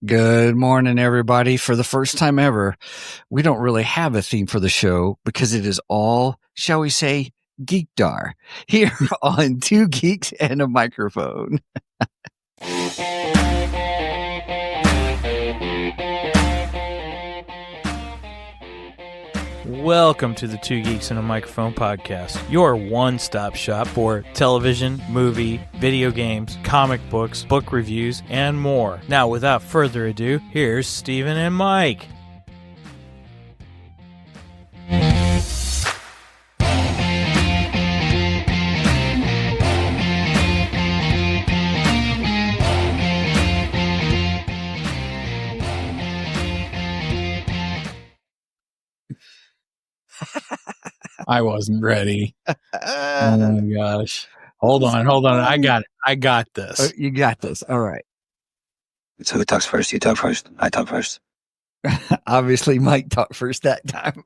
Good morning, everybody. For the first time ever, we don't really have a theme for the show because it is all, shall we say, geekdar here on Two Geeks and a Microphone. Welcome to the Two Geeks and a Microphone podcast, your one-stop shop for television, movie, video games, comic books, book reviews, and more. Now, without further ado, here's Steven and Mike. I wasn't ready. Oh my gosh. Hold on. I got this. You got this. All right. So who talks first? You talk first. I talk first. Obviously, Mike talked first that time.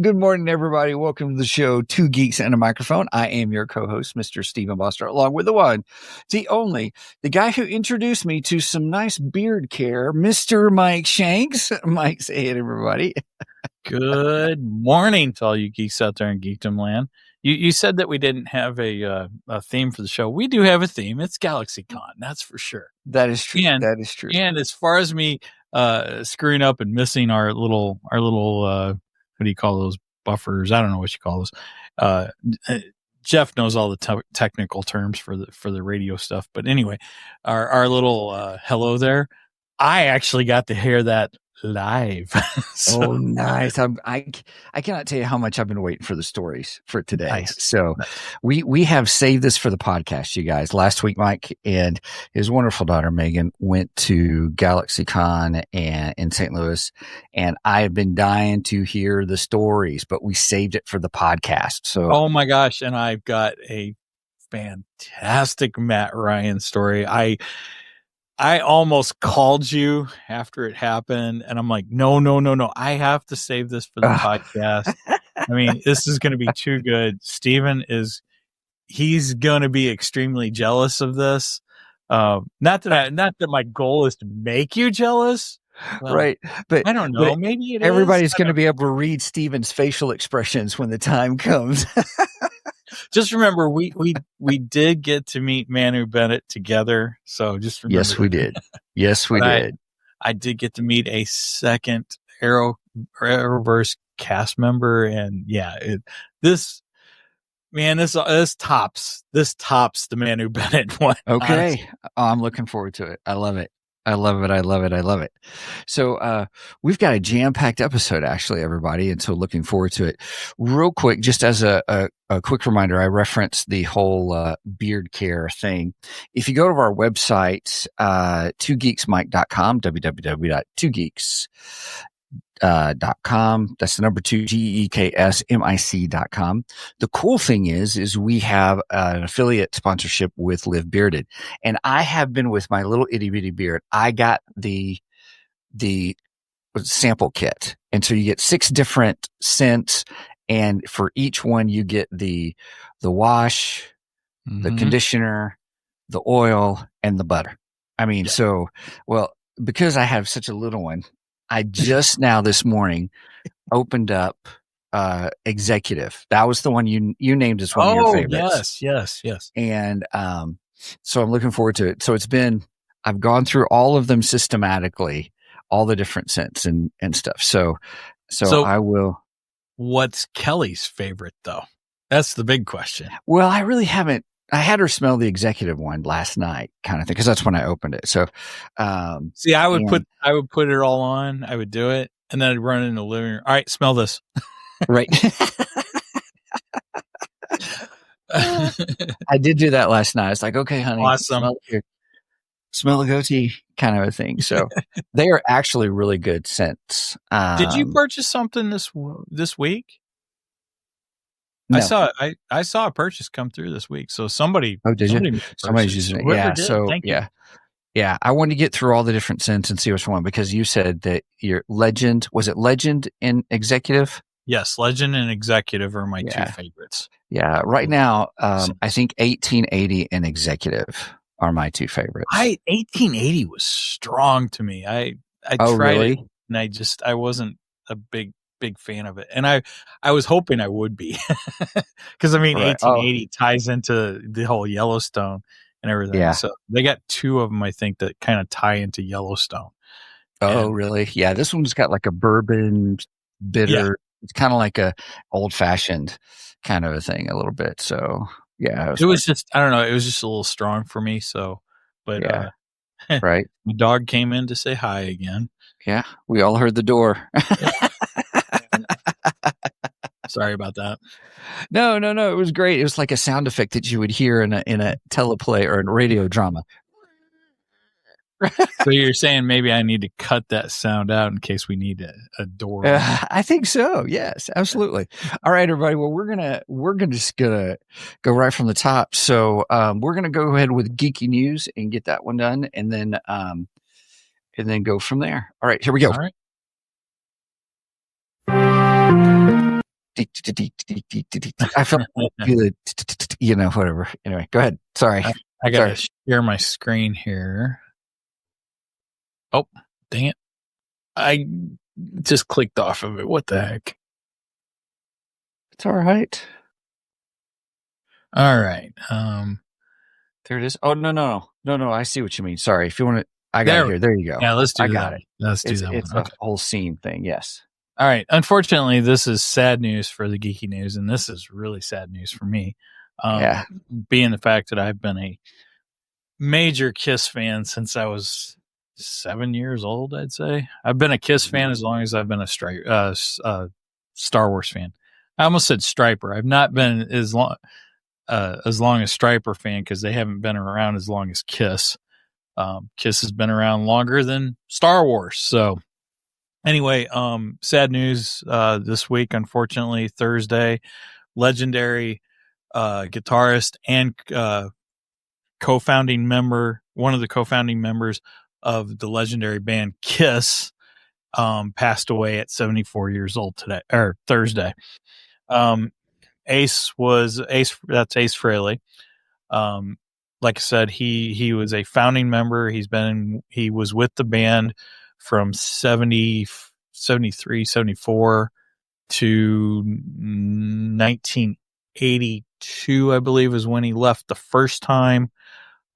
Good morning, everybody. Welcome to the show, Two Geeks and a Microphone. I am your co-host, Mr. Stephen Boster, along with the one, the only, the guy who introduced me to some nice beard care, Mr. Mike Shanks. Mike, say it, everybody. Good morning to all you geeks out there in Geekdom Land. You said that we didn't have a theme for the show. We do have a theme. It's GalaxyCon, that's for sure. That is true. That is true. And as far as me screwing up and missing our little what do you call those buffers? I don't know what you call those. Jeff knows all the technical terms for the radio stuff. But anyway, our little hello there. I actually got to hear that live. So, oh, nice. I cannot tell you how much I've been waiting for the stories for today. Nice. So we have saved this for the podcast, you guys. Last week, Mike and his wonderful daughter, Megan, went to GalaxyCon in St. Louis, and I have been dying to hear the stories, but we saved it for the podcast. So, oh my gosh. And I've got a fantastic Matt Ryan story. I almost called you after it happened, and I'm like, no. I have to save this for the podcast. I mean, this is going to be too good. Steven he's going to be extremely jealous of this. Not that my goal is to make you jealous. Well, right. But I don't know. Maybe everybody's going to be able to read Steven's facial expressions when the time comes. Just remember, we did get to meet Manu Bennett together. So just remember. Yes, we did. Yes, we did. I did get to meet a second Arrowverse cast member, and yeah, this tops the Manu Bennett one. Okay, I'm looking forward to it. I love it. I love it. So we've got a jam-packed episode, actually, everybody, and so looking forward to it. Real quick, just as a quick reminder, I referenced the whole beard care thing. If you go to our website, twogeeksmike.com, www.twogeeks.com. That's the number 2, GEEKSMIC.com. The cool thing is we have an affiliate sponsorship with Live Bearded, and I have been with my little itty bitty beard. I got the sample kit, and so you get 6 different scents, and for each one you get the wash, the conditioner, the oil, and the butter. I mean, so because I have such a little one, I just now this morning opened up Executive. That was the one you named as one of your favorites. Yes. And so I'm looking forward to it. So I've gone through all of them systematically, all the different scents and stuff. So I will. What's Kelly's favorite though? That's the big question. Well, I really haven't. I had her smell the Executive one last night, kind of thing, because that's when I opened it. So, see, I would put it all on. I would do it, and then I'd run in the living room. All right, smell this. Right. I did do that last night. It's like, okay, honey, awesome. Smell the goatee, kind of a thing. So they are actually really good scents. Did you purchase something this week? No. I saw a purchase come through this week. So somebody. Oh, did you? Somebody's using it. Yeah. So yeah. I wanted to get through all the different scents and see which one, because you said that your Legend, was it Legend in Executive? Yes, Legend and Executive are my 2 favorites. Yeah. Right now, I think 1880 and Executive are my two favorites. 1880 was strong to me. I tried really? it and I wasn't a big fan of it. And I was hoping I would be. Cause I mean, Right. 1880 ties into the whole Yellowstone and everything. Yeah. So they got two of them, I think, that kind of tie into Yellowstone. Oh, really? Yeah. This one's got like a bourbon bitter. Yeah. It's kind of like a old fashioned kind of a thing a little bit. So yeah. It was just, I don't know. It was just a little strong for me. So, but, yeah. Right. my dog came in to say hi again. Yeah. We all heard the door. Sorry about that. No. It was great. It was like a sound effect that you would hear in a teleplay or a radio drama. So you're saying maybe I need to cut that sound out in case we need a door. I think so. Yes, absolutely. All right, everybody. Well, we're just gonna go right from the top. So we're gonna go ahead with geeky news and get that one done, and then go from there. All right, here we go. All right. I felt good. Whatever. Anyway, go ahead. Sorry. I gotta share my screen here. Oh, dang it. I just clicked off of it. What the heck? It's all right. All right. There it is. Oh, no. I see what you mean. Sorry. If you want to, I got it here. There you go. Yeah, let's do that. I got it. Let's do that. It's a whole scene thing. Yes. All right. Unfortunately, this is sad news for the geeky news, and this is really sad news for me. Being the fact that I've been a major Kiss fan since I was 7 years old, I'd say. I've been a Kiss fan as long as I've been a Star Wars fan. I almost said Striper. I've not been as long as Striper fan because they haven't been around as long as Kiss. Kiss has been around longer than Star Wars. So anyway, sad news this week, unfortunately, Thursday, legendary guitarist and co-founding member, one of the co-founding members of the legendary band Kiss, passed away at 74 years old Thursday. Ace, that's Ace Frehley. Like I said, he was a founding member. He was with the band from 73, 74 to 1982, I believe, is when he left the first time.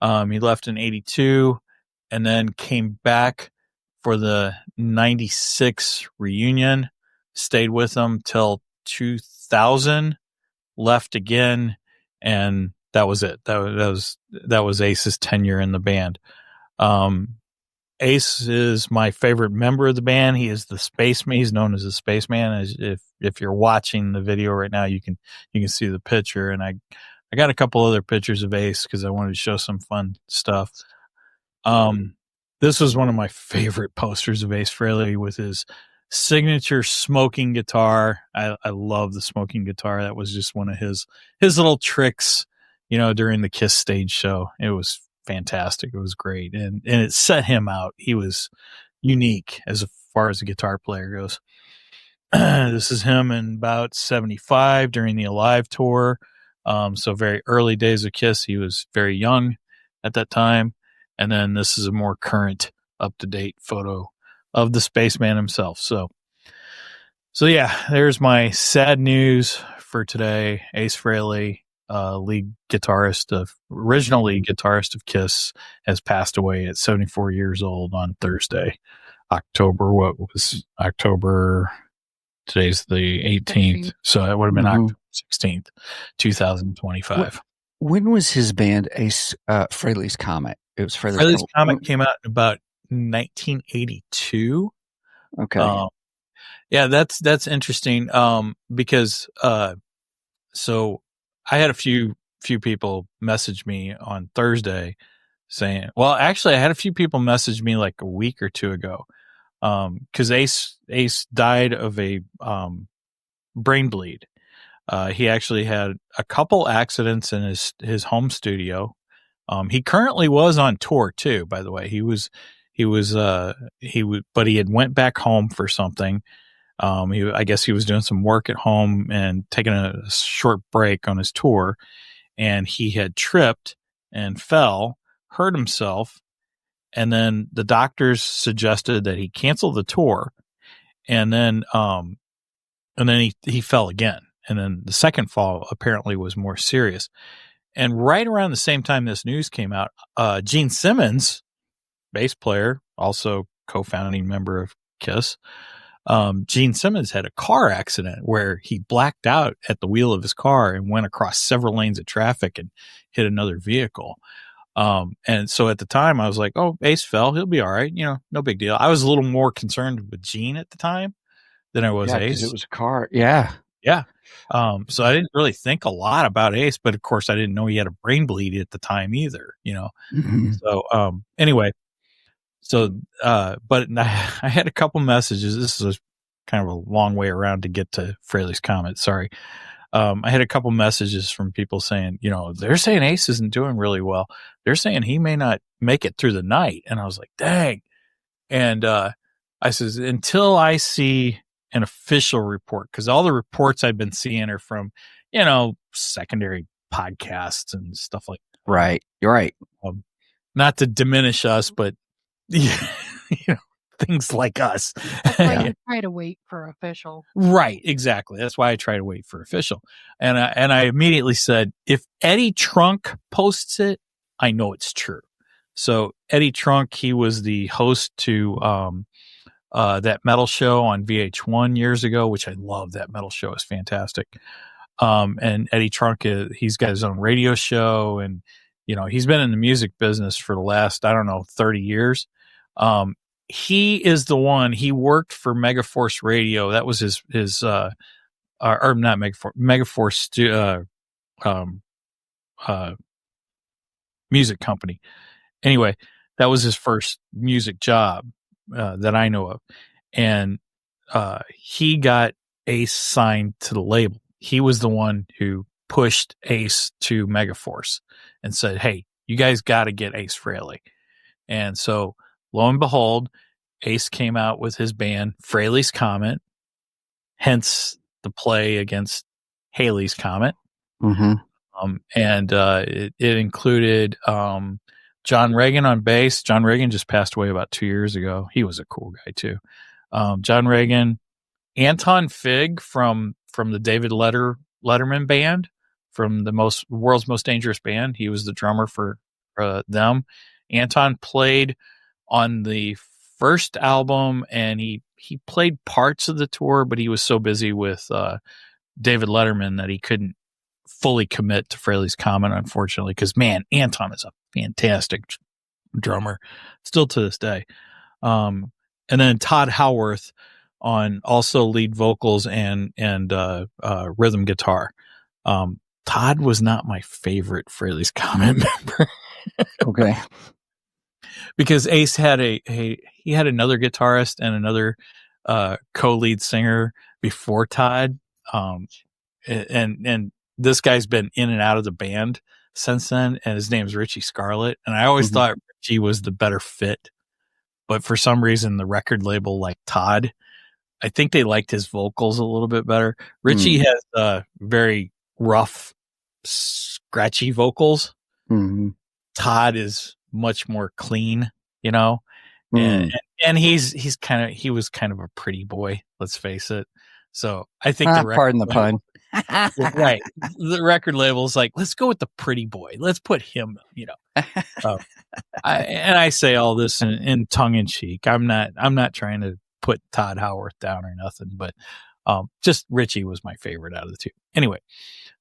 He left in 82 and then came back for the 96 reunion, stayed with them till 2000, left again, and that was it. That was Ace's tenure in the band. Ace is my favorite member of the band. He is the Spaceman. He's known as the Spaceman. If you're watching the video right now, you can see the picture. And I got a couple other pictures of Ace because I wanted to show some fun stuff. This was one of my favorite posters of Ace Frehley with his signature smoking guitar. I love the smoking guitar. That was just one of his little tricks, during the Kiss stage show. It was fantastic. It was great. And it set him out. He was unique as far as a guitar player goes. This is him in about 75 during the Alive tour. So very early days of Kiss. He was very young at that time. And then this is a more current, up-to-date photo of the Spaceman himself. So yeah, there's my sad news for today. Ace Frehley, original lead guitarist of Kiss, has passed away at 74 years old on Thursday, October. Today's the 18th, so it would have been October 16th, 2025. When was his band Ace Frehley's Comet? It was Frehley's Comet came out in about 1982. Okay. Yeah, that's interesting. Because so I had a few people message me on Thursday saying, well, actually I had a few people message me like a week or two ago. Cause Ace died of a, brain bleed. He actually had a couple accidents in his home studio. He currently was on tour too, by the way. But he had went back home for something. I guess he was doing some work at home and taking a short break on his tour, and he had tripped and fell hurt himself, and then the doctors suggested that he cancel the tour, and then he fell again, and then the second fall apparently was more serious. And right around the same time this news came out, Gene Simmons, bass player, also co-founding member of Kiss, Gene Simmons had a car accident where he blacked out at the wheel of his car and went across several lanes of traffic and hit another vehicle. And so at the time I was like, oh, Ace fell, he'll be all right. No big deal. I was a little more concerned with Gene at the time than I was Ace. It was a car. Yeah. Yeah. So I didn't really think a lot about Ace, but of course I didn't know he had a brain bleed at the time either, Mm-hmm. So, anyway, but I had a couple messages. This is kind of a long way around to get to Fraley's comment. Sorry. I had a couple messages from people saying, they're saying Ace isn't doing really well. They're saying he may not make it through the night. And I was like, dang. And, I says, until I see an official report, because all the reports I've been seeing are from, secondary podcasts and stuff like that. Right. You're right. Not to diminish us, but things like us. That's why you try to wait for official. Right. Exactly. That's why I try to wait for official. And I immediately said, if Eddie Trunk posts it, I know it's true. So Eddie Trunk, he was the host to, that metal show on VH1 years ago, which I love. That metal show is fantastic. And Eddie Trunk, he's got his own radio show, and he's been in the music business for the last, 30 years. He is the one, he worked for Megaforce Radio. That was his or not Megaforce, music company. Anyway, that was his first music job, that I know of. And, he got Ace signed to the label. He was the one who pushed Ace to Megaforce and said, hey, you guys got to get Ace Frehley. And so lo and behold, Ace came out with his band Fraley's Comet, hence the play against Halley's Comet. Mm-hmm. And it included John Reagan on bass. John Reagan just passed away about 2 years ago. He was a cool guy too. John Reagan, Anton Fig from the David Letterman band, from the world's most dangerous band. He was the drummer for them. Anton played on the first album, and he played parts of the tour, but he was so busy with David Letterman that he couldn't fully commit to Fraley's Comet, unfortunately, because man, Anton is a fantastic drummer still to this day. And then Todd Howarth on also lead vocals and rhythm guitar. Todd was not my favorite Fraley's Comet member. Okay. Because Ace had he had another guitarist and another co-lead singer before Todd. And this guy's been in and out of the band since then, and his name's Richie Scarlett. And I always thought Richie was the better fit, but for some reason the record label liked Todd. I think they liked his vocals a little bit better. Richie has very rough, scratchy vocals. Mm-hmm. Todd is much more clean, and he was kind of a pretty boy, let's face it. So I think pardon the pun. Right. The record label's like, let's go with the pretty boy. Let's put him, I say all this in tongue in cheek. I'm not trying to put Todd Howarth down or nothing, but just Richie was my favorite out of the two. Anyway,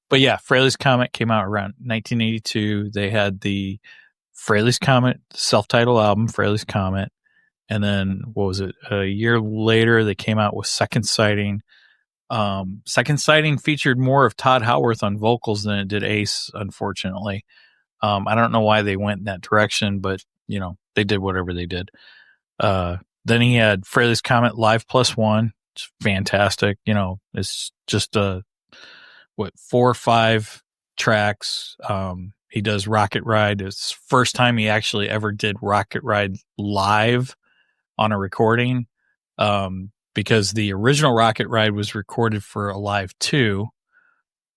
but yeah, Fraley's Comet came out around 1982. They had the Fraley's Comet self-titled album, Fraley's Comet. And then what was it? A year later, they came out with Second Sighting. Second Sighting featured more of Todd Howarth on vocals than it did Ace, unfortunately. I don't know why they went in that direction, but they did whatever they did. Then he had Fraley's Comet Live Plus One. It's fantastic. It's just 4 or 5 tracks. He does Rocket Ride. It's the first time he actually ever did Rocket Ride live on a recording. Because the original Rocket Ride was recorded for Alive 2,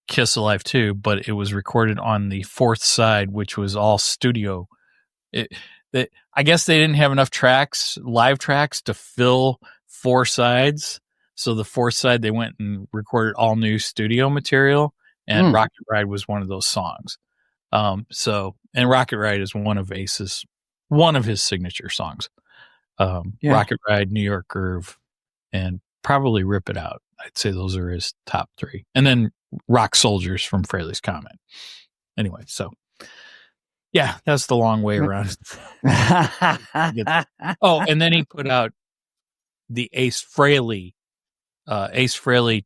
Kiss Alive 2, but it was recorded on the fourth side, which was all studio I guess they didn't have enough live tracks to fill 4 sides. So the 4th side, they went and recorded all new studio material, and Rocket Ride was one of those songs. And Rocket Ride is one of his signature songs. Rocket Ride, New York Groove, and probably Rip It Out. I'd say those are his top 3. And then Rock Soldiers from Fraley's Comment. Anyway, so yeah, that's the long way around. And then he put out the Ace Frehley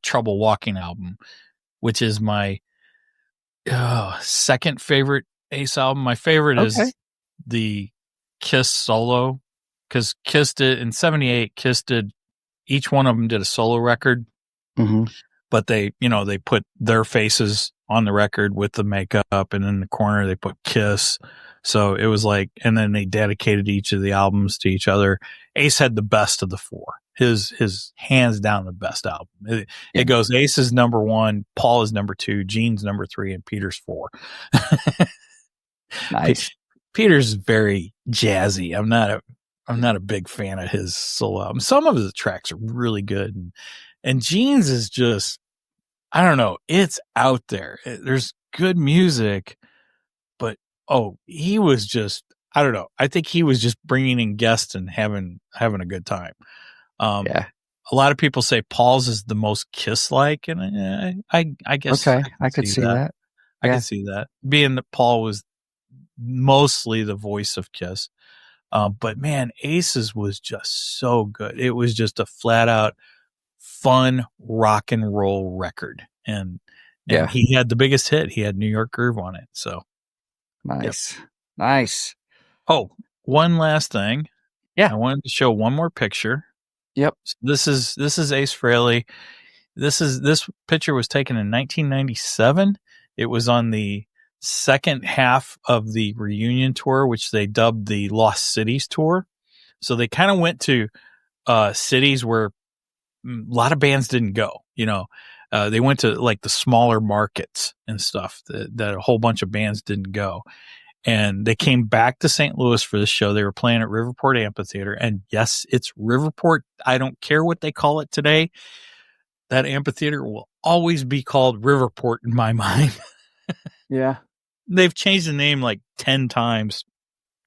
Trouble Walking album, which is my second favorite Ace album. My favorite is the Kiss solo, because Kiss did in '78. Kiss did, each one of them did a solo record, but they put their faces on the record with the makeup, and in the corner they put Kiss. So it was like, and then they dedicated each of the albums to each other. Ace had the best of the 4. His hands down the best album. It goes Ace is number 1, Paul is number 2, Gene's number 3, and Peter's 4. Nice. Peter's very jazzy. I'm not a big fan of his solo album. Some of his tracks are really good, and Gene's is just, I don't know, it's out there. There's good music, but he was just, I don't know. I think he was just bringing in guests and having a good time. A lot of people say Paul's is the most Kiss-like, and I guess I could see that. I can see that, being that Paul was mostly the voice of Kiss. But man, Ace's was just so good. It was just a flat out fun rock and roll record, and he had the biggest hit. He had New York Groove on it. So nice. Oh, one last thing. Yeah, I wanted to show one more picture. Yep. So this is Ace Frehley. This picture was taken in 1997. It was on the second half of the reunion tour, which they dubbed the Lost Cities tour. So they kind of went to cities where a lot of bands didn't go. They went to like the smaller markets and stuff that a whole bunch of bands didn't go. And they came back to St. Louis for the show. They were playing at Riverport Amphitheater. And yes, it's Riverport. I don't care what they call it today. That amphitheater will always be called Riverport in my mind. Yeah. They've changed the name like 10 times.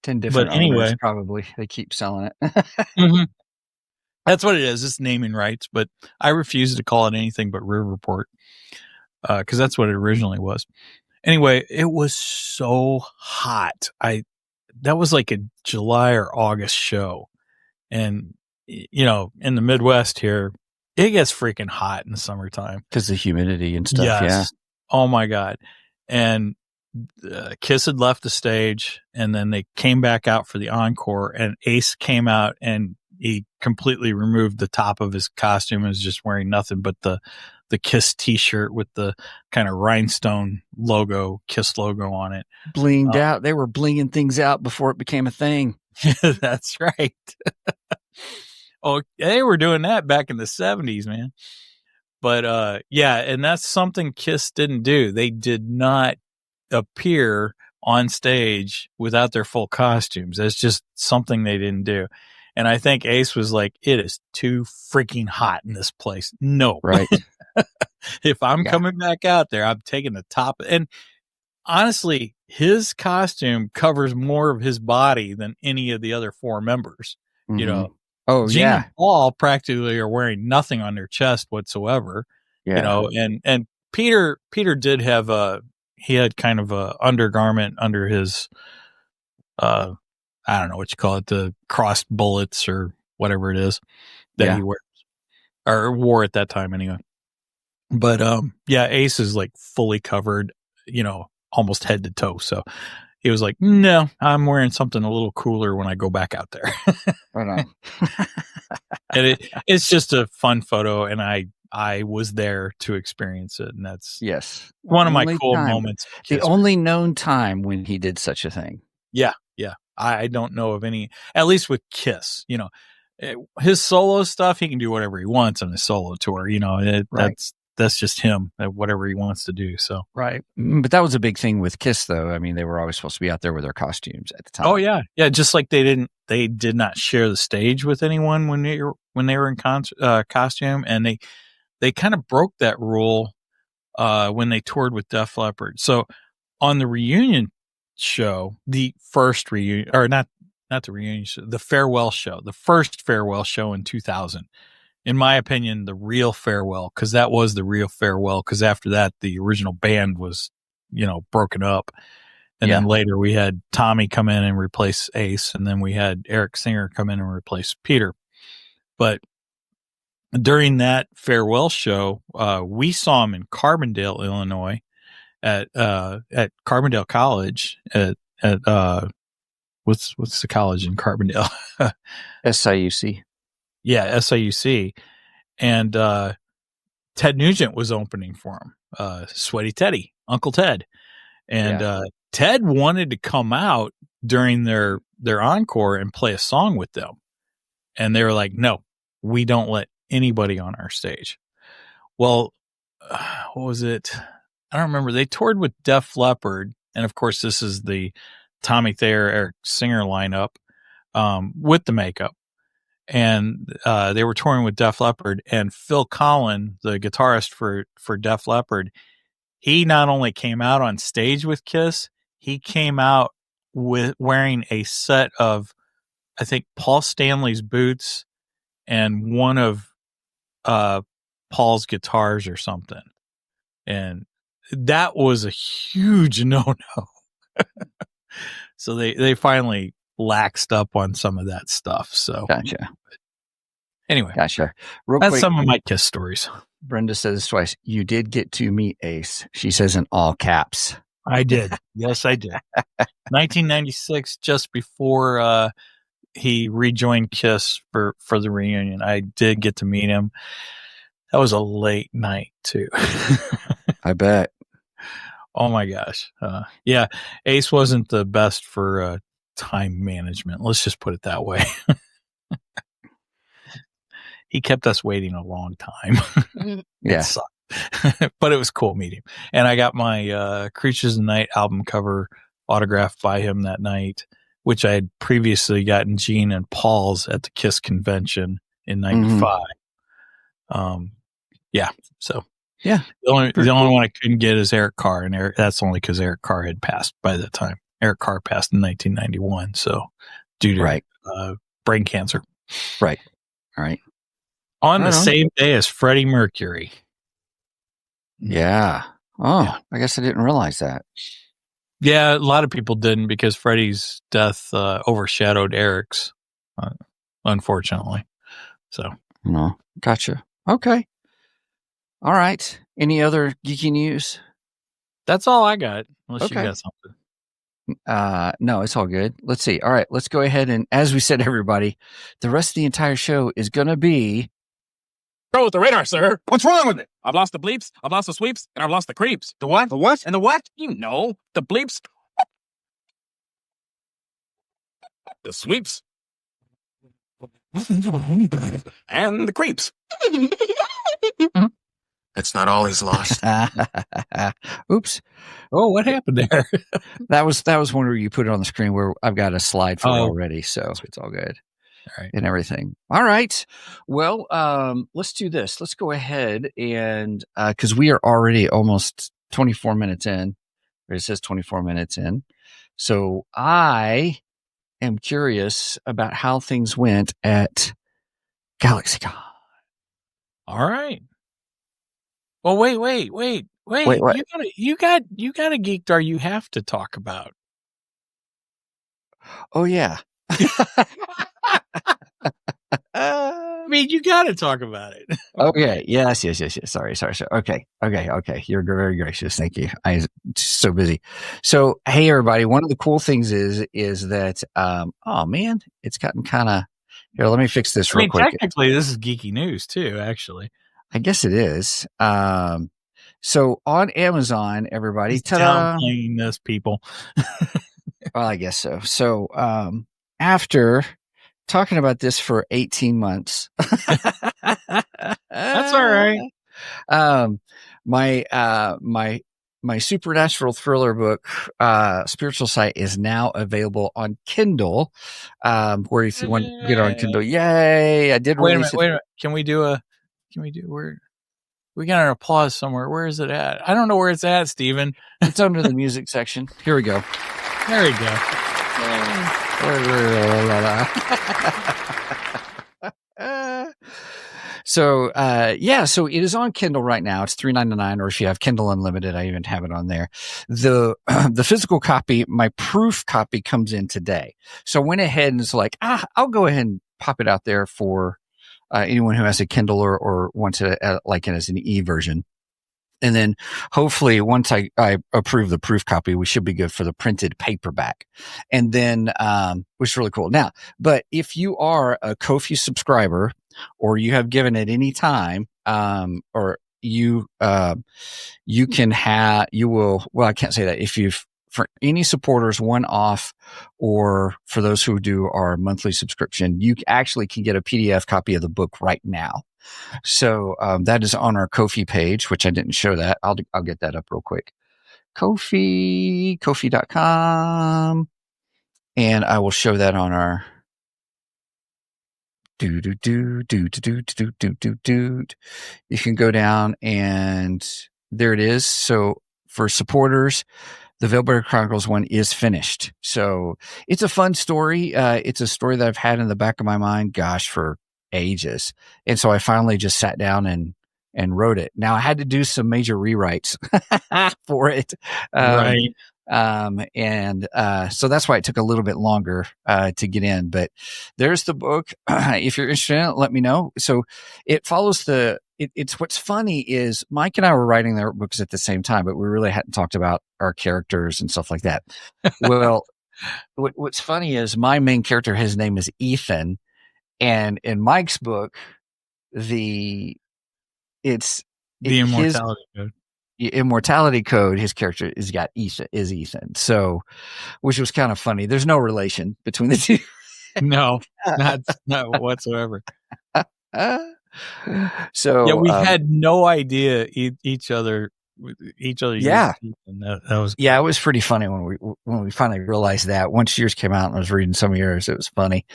10 different but anyway, owners, probably. They keep selling it. Mm-hmm. That's what it is. It's naming rights. But I refuse to call it anything but Riverport because that's what it originally was. Anyway, it was so hot. That was like a July or August show. And, in the Midwest here, it gets freaking hot in the summertime. Because the humidity and stuff, yeah. Oh, my God. And Kiss had left the stage, and then they came back out for the encore, and Ace came out, and he completely removed the top of his costume and was just wearing nothing but the Kiss t-shirt with the kind of rhinestone logo, Kiss logo on it. Blinged out. They were blinging things out before it became a thing. That's right. They were doing that back in the 70s, man. But and that's something Kiss didn't do. They did not appear on stage without their full costumes. That's just something they didn't do. And I think Ace was like, it is too freaking hot in this place. No. Right. If I'm coming back out there, I'm taking the top. And honestly, his costume covers more of his body than any of the other 4 members. Mm-hmm. Oh, Gene and Paul practically are wearing nothing on their chest whatsoever. Yeah. And Peter did have he had kind of a undergarment under his, I don't know what you call it, the crossed bullets or whatever it is that he wears or wore at that time anyway. But Ace is like fully covered, almost head to toe. So he was like, no, I'm wearing something a little cooler when I go back out there. Right on. And it's just a fun photo, and I was there to experience it, and that's one of my cool moments. The only known time when he did such a thing. Yeah. I don't know of any, at least with Kiss, his solo stuff, he can do whatever he wants on his solo tour. that's just him, whatever he wants to do. So right. But that was a big thing with Kiss, though. I mean, they were always supposed to be out there with their costumes at the time. Oh yeah. Just like they did not share the stage with anyone when they were in costume, and they kind of broke that rule when they toured with Def Leppard. So on the reunion show, the first reunion, or not the reunion show, the farewell show, the first farewell show in 2000. In my opinion, the real farewell, because that was the real farewell. Because after that, the original band was, broken up, and then later we had Tommy come in and replace Ace, and then we had Eric Singer come in and replace Peter. But during that farewell show, we saw him in Carbondale, Illinois, at Carbondale College at what's the college in Carbondale? SIUC. Yeah, SIUC. And Ted Nugent was opening for him, Sweaty Teddy, Uncle Ted. And Ted wanted to come out during their encore and play a song with them. And they were like, no, we don't let anybody on our stage. Well, what was it? I don't remember. They toured with Def Leppard. And of course, this is the Tommy Thayer, Eric Singer lineup with the makeup. And they were touring with Def Leppard, and Phil Collin, the guitarist for Def Leppard, he not only came out on stage with Kiss, he came out with wearing a set of, I think, Paul Stanley's boots and one of Paul's guitars or something. And that was a huge no-no. So they finally laxed up on some of that stuff. So Gotcha. Anyway, gotcha. That's some of my Kiss stories. Brenda says twice, you did get to meet Ace. She says in all caps. I did. Yes, I did. 1996, just before he rejoined Kiss for the reunion, I did get to meet him. That was a late night, too. I bet. Oh, my gosh. Yeah, Ace wasn't the best for time management. Let's just put it that way. He kept us waiting a long time. Yeah. It sucked. But it was cool meeting him. And I got my Creatures of the Night album cover autographed by him that night, which I had previously gotten Gene and Paul's at the Kiss convention in 95. Yeah. So yeah. The only one I couldn't get is Eric Carr, and that's only because Eric Carr had passed by that time. Eric Carr passed in 1991, so due to brain cancer. Right. All right. On the same day as Freddie Mercury. Yeah. Oh, yeah. I guess I didn't realize that. Yeah, a lot of people didn't, because Freddie's death overshadowed Eric's, unfortunately. So. No. Gotcha. Okay. All right. Any other geeky news? That's all I got, unless you got something. No, it's all good. Let's see. All right, let's go ahead and, as we said, everybody, the rest of the entire show is going to be... Go with the radar, sir. What's wrong with it? I've lost the bleeps, I've lost the sweeps, and I've lost the creeps. The what? The what? And the what? You know, the bleeps, the sweeps, and the creeps. That's not all he's lost. Oops. Oh, what happened there? That was one where you put it on the screen where I've got a slide for it already, so it's all good. All right. And everything. All right. Well, let's do this. Let's go ahead and because we are already almost 24 minutes in. It says 24 minutes in. So I am curious about how things went at GalaxyCon. All right. Well, wait. What? You got a Geekdar you have to talk about. Oh yeah. I mean, you got to talk about it. Okay. Yes. Sorry. Okay. You're very gracious. Thank you. I'm so busy. So, hey, everybody. One of the cool things is that, oh man, it's gotten kind of, here, let me fix this real quick. Technically, this is geeky news too, actually. I guess it is. So on Amazon, everybody, downplaying this, people. Well, I guess so. So, after talking about this for 18 months, that's all right. My supernatural thriller book, Spiritual Sight, is now available on Kindle. Where if you want to get it on Kindle, yay! I did release it. Wait a minute. Can we do where we got an applause somewhere? Where is it at? I don't know where it's at, Steven. It's under the music section. Here we go. There we go. So so it is on Kindle right now. It's $3.99, or if you have Kindle Unlimited, I even have it on there. The physical copy, my proof copy, comes in today. So I went ahead and was like, I'll go ahead and pop it out there for anyone who has a Kindle or wants it like it as an e-version. And then hopefully once I approve the proof copy, we should be good for the printed paperback. And then, which is really cool. Now, but if you are a Ko-fi subscriber, or you have given at any time, or you can have, I can't say that. If you've, for any supporters, one off, or for those who do our monthly subscription, you actually can get a PDF copy of the book right now. So, that is on our Ko-fi page, which I didn't show that. I'll get that up real quick. Ko-fi.com. And I will show that on our You can go down and there it is. So for supporters, the Veilbearer Chronicles one is finished. So it's a fun story. It's a story that I've had in the back of my mind, for ages. And so I finally just sat down and wrote it. Now I had to do some major rewrites for it. Right. So that's why it took a little bit longer to get in. But there's the book. If you're interested in it, let me know. So it follows it's what's funny is Mike and I were writing their books at the same time, but we really hadn't talked about our characters and stuff like that. Well, what's funny is my main character, his name is Ethan, and in Mike's book, the immortality code. Immortality code, his character is Ethan. So, which was kind of funny. There's no relation between the two. No, not whatsoever. So yeah, we had no idea each other. Yeah, that was it was pretty funny when we finally realized that. Once yours came out and I was reading some of yours, it was funny.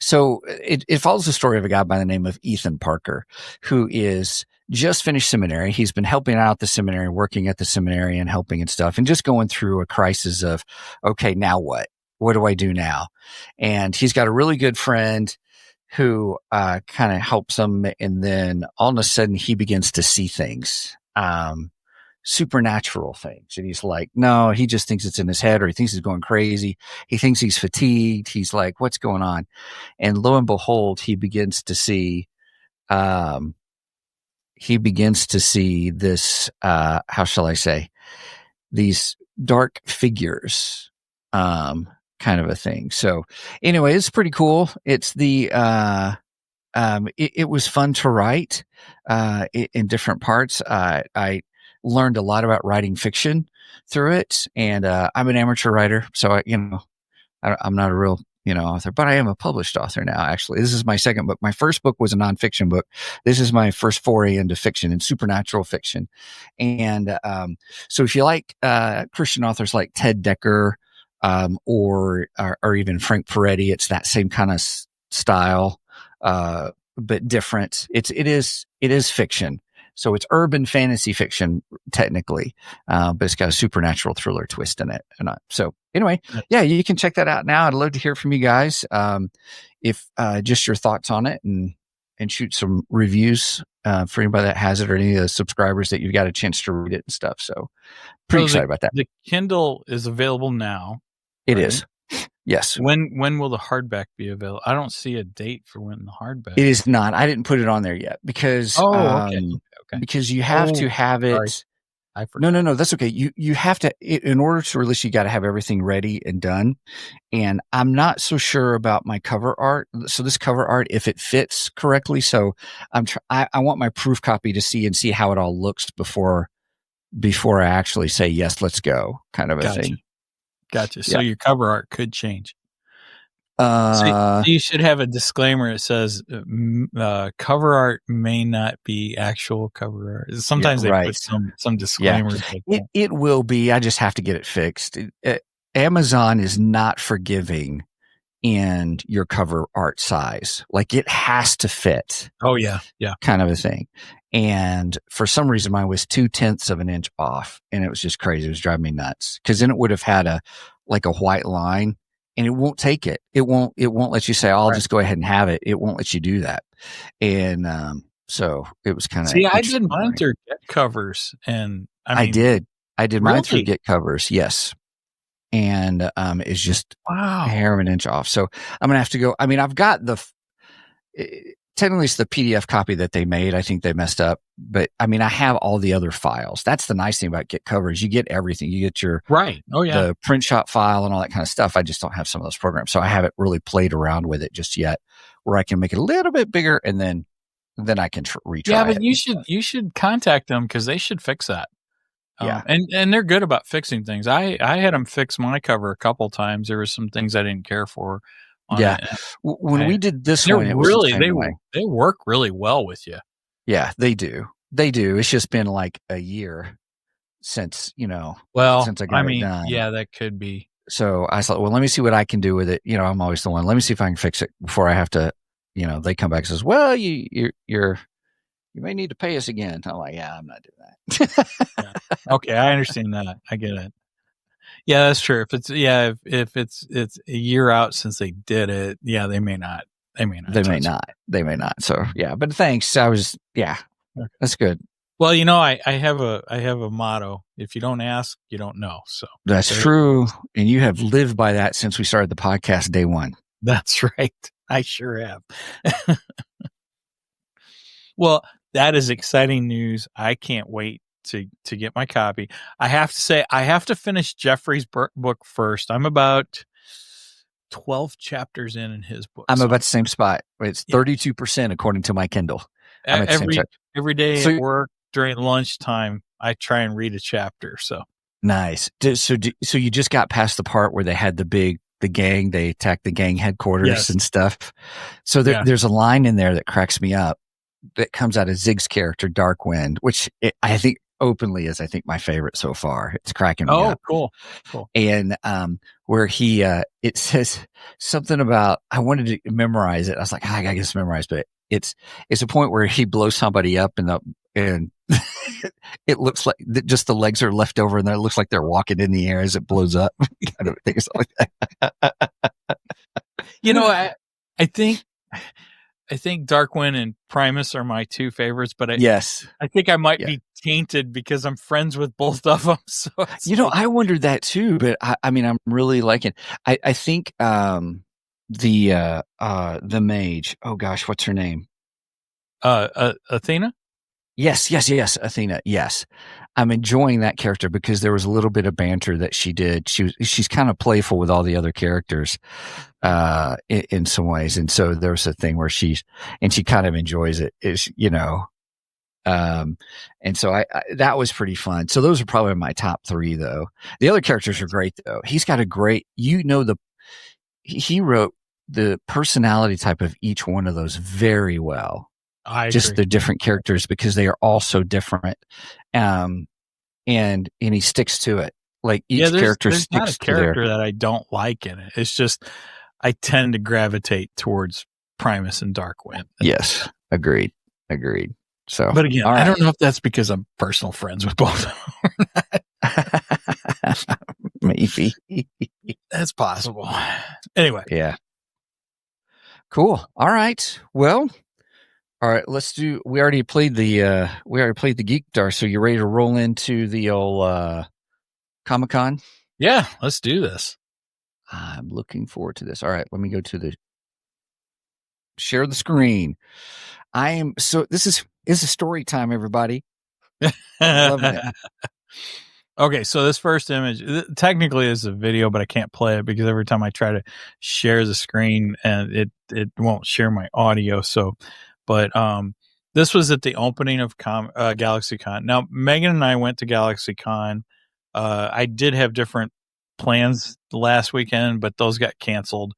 So it follows the story of a guy by the name of Ethan Parker, who is just finished seminary. He's been helping out the seminary, working at the seminary and helping and stuff, and just going through a crisis of, okay, now what? What do I do now? And he's got a really good friend who kind of helps him, and then all of a sudden he begins to see things, supernatural things. And he's like, no, he just thinks it's in his head, or he thinks he's going crazy. He thinks he's fatigued. He's like, what's going on? And lo and behold, he begins to see this, how shall I say, these dark figures, kind of a thing. So anyway, it's pretty cool. It's it was fun to write, in different parts. I learned a lot about writing fiction through it, and, I'm an amateur writer. So I'm not a real, author, but I am a published author now. Actually, this is my second book. My first book was a nonfiction book. This is my first foray into fiction and supernatural fiction. And, so if you like, Christian authors like Ted Decker, or even Frank Peretti, it's that same kind of style, but different. It is fiction. So it's urban fantasy fiction technically, but it's got a supernatural thriller twist in it. So anyway, yeah, you can check that out now. I'd love to hear from you guys. If just your thoughts on it, and shoot some reviews for anybody that has it, or any of the subscribers that you've got a chance to read it and stuff. So pretty excited about that. The Kindle is available now. It is. Yes. When will the hardback be available? I don't see a date for when the hardback. It is not. I didn't put it on there yet because okay. Because you have to have it. Sorry. I forgot. No, that's okay. You have to, in order to release, you got to have everything ready and done. And I'm not so sure about my cover art. So this cover art, if it fits correctly. So I want my proof copy to see how it all looks before I actually say, yes, let's go, kind of a thing. Gotcha. So your cover art could change. So you should have a disclaimer. It says cover art may not be actual cover art. Sometimes they put some disclaimers. Yeah. Like that. It will be. I just have to get it fixed. Amazon is not forgiving in your cover art size. Like it has to fit. Oh yeah. Kind of a thing. And for some reason mine was 0.2 of an inch off, and it was just crazy. It was driving me nuts. Cause then it would have had a white line, and it won't take it. It won't let you say, I'll just go ahead and have it. It won't let you do that. And, so it was kind of, see, I did mine through Get Covers, and I did mine through really? Get Covers. Yes. And, it's just wow, a hair of an inch off. So I'm going to have to go. I mean, I've got technically it's the PDF copy that they made. I think they messed up, but I mean, I have all the other files. That's the nice thing about Get Covers. You get everything. You get your right. Oh yeah, the print shop file and all that kind of stuff. I just don't have some of those programs, so I haven't really played around with it just yet, where I can make it a little bit bigger and then I can retry. Yeah, but it. you should contact them because they should fix that. Yeah, and they're good about fixing things. I had them fix my cover a couple times. There were some things I didn't care for. Yeah, when we did this one, it was really they work really well with you. Yeah, they do. It's just been like a year since since I got it done. Yeah, that could be. So I thought, well, let me see what I can do with it. I'm always the one. Let me see if I can fix it before I have to. They come back and says, well, you may need to pay us again. I'm like, yeah, I'm not doing that. Yeah. Okay, I understand that. I get it. Yeah, that's true. If it's a year out since they did it, yeah, they may not. They may not. So yeah, but thanks. That's good. Well, I have a motto: if you don't ask, you don't know. So that's true, and you have lived by that since we started the podcast day one. That's right. I sure have. Well, that is exciting news. I can't wait to get my copy. I have to say, I have to finish Jeffrey's book first. I'm about 12 chapters in his book. I'm about the same spot. It's 32% according to my Kindle. Every day at work during lunchtime, I try and read a chapter. So nice. So you just got past the part where they had the gang, they attacked the gang headquarters and stuff. So there's a line in there that cracks me up that comes out of Zig's character, Darkwind, which I think openly is, my favorite so far. It's cracking me up. Cool. And, where he, it says something about, I wanted to memorize it. I was like, I gotta get this memorized, but it's a point where he blows somebody up and it looks like just the legs are left over and it looks like they're walking in the air as it blows up. Kind of things like that. I think Darkwind and Primus are my two favorites, but I think I might be tainted because I'm friends with both of them. So I wondered that too, but I mean, I'm really liking. I think the mage. Oh gosh, what's her name? Athena. Yes, Athena. Yes, I'm enjoying that character because there was a little bit of banter that she did. She's kind of playful with all the other characters, in some ways, and so there's a thing where she kind of enjoys it. And so I that was pretty fun. So those are probably my top three, though. The other characters are great, though. He's got a great, he wrote the personality type of each one of those very well. Just the different characters because they are all so different. And he sticks to it. Like each character sticks not a character that I don't like in it. It's just I tend to gravitate towards Primus and Darkwind. Yes, agreed. So, but again, I don't know if that's because I'm personal friends with both of them. Maybe that's possible. Anyway, yeah, cool. All right, well. All right, we already played the Geekdar, so you ready to roll into the old Comic-Con? Yeah, let's do this. I'm looking forward to this. All right, let me go to the share the screen. This is a story time, everybody. Loving it. Okay, so this first image technically is a video, but I can't play it because every time I try to share the screen and it won't share my audio. So but this was at the opening of GalaxyCon. Now, Megan and I went to GalaxyCon. I did have different plans last weekend, but those got canceled.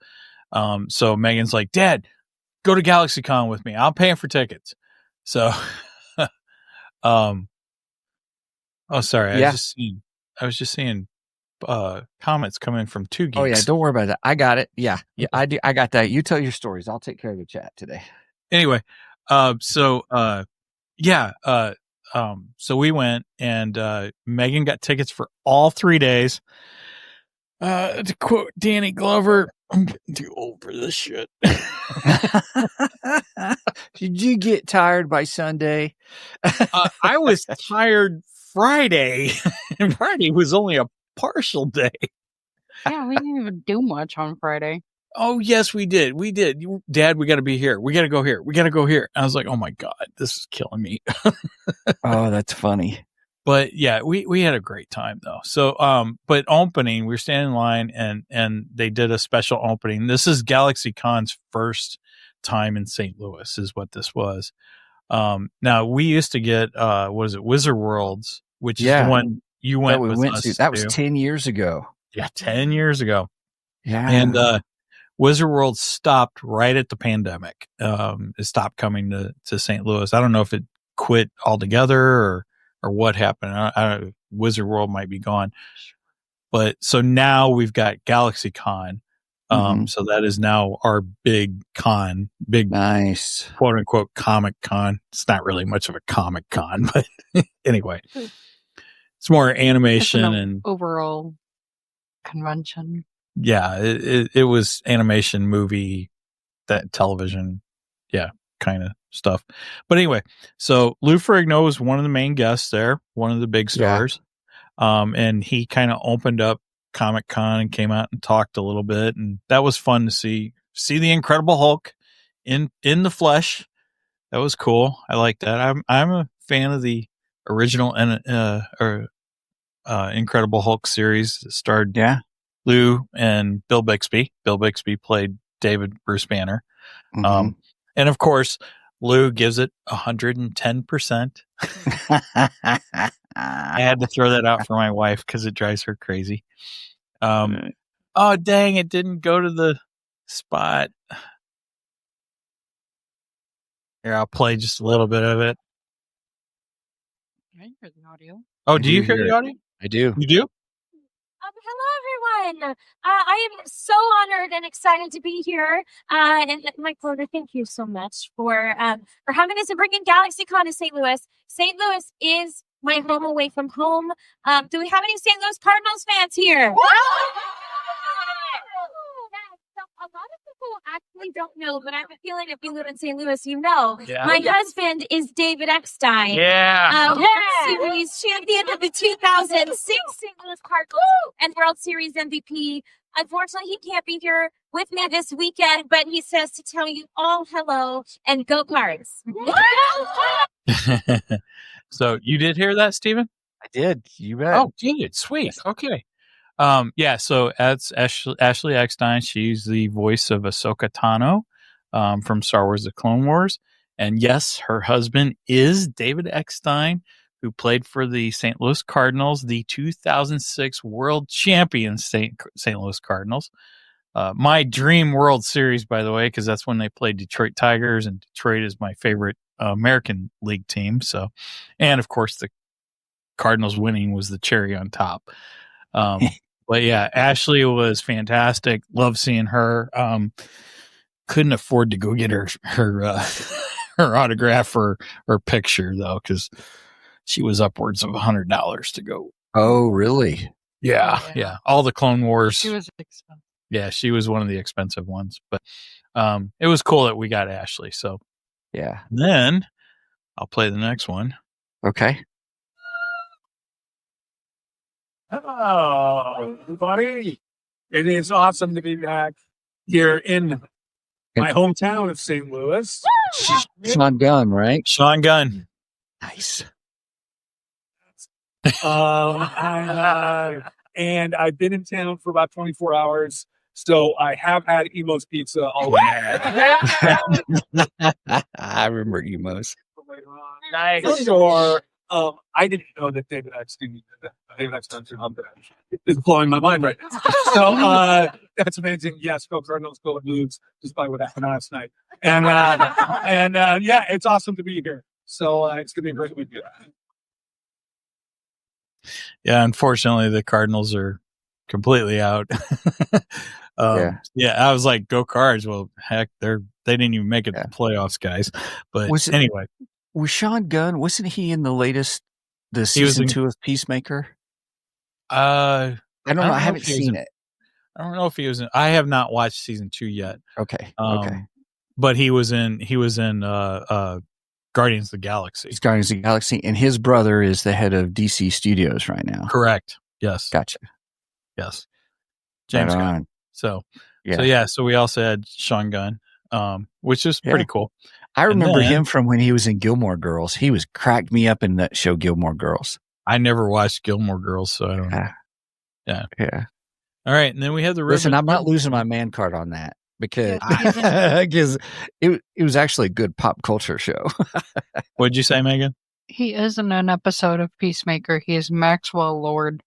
So Megan's like, Dad, go to GalaxyCon with me. I'll pay for tickets. So, oh, sorry. Yeah. I was just seeing comments coming from two geeks. Oh yeah, don't worry about that. I got it. Yeah, I do. I got that. You tell your stories. I'll take care of the chat today. Anyway, so we went, and Megan got tickets for all 3 days. To quote Danny Glover, I'm getting too old for this shit. Did you get tired by Sunday? I was tired Friday, and Friday was only a partial day. Yeah, we didn't even do much on Friday. Oh, yes, we did. Dad, we got to be here. We got to go here. We got to go here. I was like, oh my God, this is killing me. Oh, that's funny. But yeah, we had a great time though. So, but opening, we were standing in line and they did a special opening. This is GalaxyCon's first time in St. Louis is what this was. Now we used to get, Wizard Worlds, which is the one you went with us. That was 10 years ago. Yeah. 10 years ago. Yeah. And, Wizard World stopped right at the pandemic. It stopped coming to St. Louis. I don't know if it quit altogether or what happened. Wizard World might be gone. But so now we've got GalaxyCon. So that is now our big nice quote unquote comic con. It's not really much of a comic con, but anyway, it's more animation and overall convention. Yeah, it was animation, movie, that television, kind of stuff. But anyway, so Lou Ferrigno was one of the main guests there, one of the big stars. And he kind of opened up Comic Con and came out and talked a little bit, and that was fun to see the Incredible Hulk in the flesh. That was cool. I like that. I'm a fan of the original Incredible Hulk series that starred Lou and Bill Bixby. Bill Bixby played David Bruce Banner. And of course, Lou gives it 110%. I had to throw that out for my wife because it drives her crazy. Oh, dang, it didn't go to the spot. Here, I'll play just a little bit of it. I hear the audio. Oh, do you hear the audio? I do. You do? Hello, everyone. I am so honored and excited to be here. And Mike Floater, thank you so much for having us and bringing GalaxyCon to St. Louis. St. Louis is my home away from home. Do we have any St. Louis Cardinals fans here? A lot of people actually don't know, but I have a feeling if you live in St. Louis, you know. Yeah. My husband is David Eckstein. World Series champion of the 2006 St. Louis Cardinals and World Series MVP. Unfortunately, he can't be here with me this weekend, but he says to tell you all hello and go Cards. So you did hear that, Steven? I did. You bet. Oh, dude, sweet. Okay. So that's Ashley Eckstein. She's the voice of Ahsoka Tano from Star Wars The Clone Wars. And yes, her husband is David Eckstein, who played for the St. Louis Cardinals, the 2006 world champion St. Louis Cardinals. My dream World Series, by the way, because that's when they played Detroit Tigers, and Detroit is my favorite American League team. So, and of course, the Cardinals winning was the cherry on top. But yeah, Ashley was fantastic. Love seeing her. Couldn't afford to go get her autograph or picture though, because she was upwards of $100 to go. Oh, really? Yeah. All the Clone Wars. She was expensive. Yeah, she was one of the expensive ones, but it was cool that we got Ashley. So yeah. Then I'll play the next one. Okay. Hello, everybody. It is awesome to be back here in my hometown of St. Louis. Sean Gunn, right? Sean Gunn. Nice. And I've been in town for about 24 hours, so I have had Emo's Pizza already. I remember Emo's. Nice. For sure. I didn't know that David Eckstein is blowing my mind right now. So that's amazing. Yes, go Cardinals, go Blues, despite what happened last night. And yeah, it's awesome to be here. So it's gonna be a great weekend. Yeah, unfortunately, the Cardinals are completely out. Yeah, I was like, go Cards. Well, heck, they didn't even make it to the playoffs, guys. But anyway. Was Sean Gunn, wasn't he in the season 2 of Peacemaker? I don't know. I haven't seen it. I don't know if he was in. I have not watched season 2 yet. Okay. But he was in Guardians of the Galaxy. He's Guardians of the Galaxy, and his brother is the head of DC Studios right now. Correct. Yes. Gotcha. Yes. James Gunn. So we also had Sean Gunn, which is pretty cool. I remember him from when he was in Gilmore Girls. He was cracked me up in that show, Gilmore Girls. I never watched Gilmore Girls, so I don't know. Yeah. All right, and then we have the Listen, I'm not losing my man card on that because it was actually a good pop culture show. What'd you say, Megan? He is in an episode of Peacemaker. He is Maxwell Lord.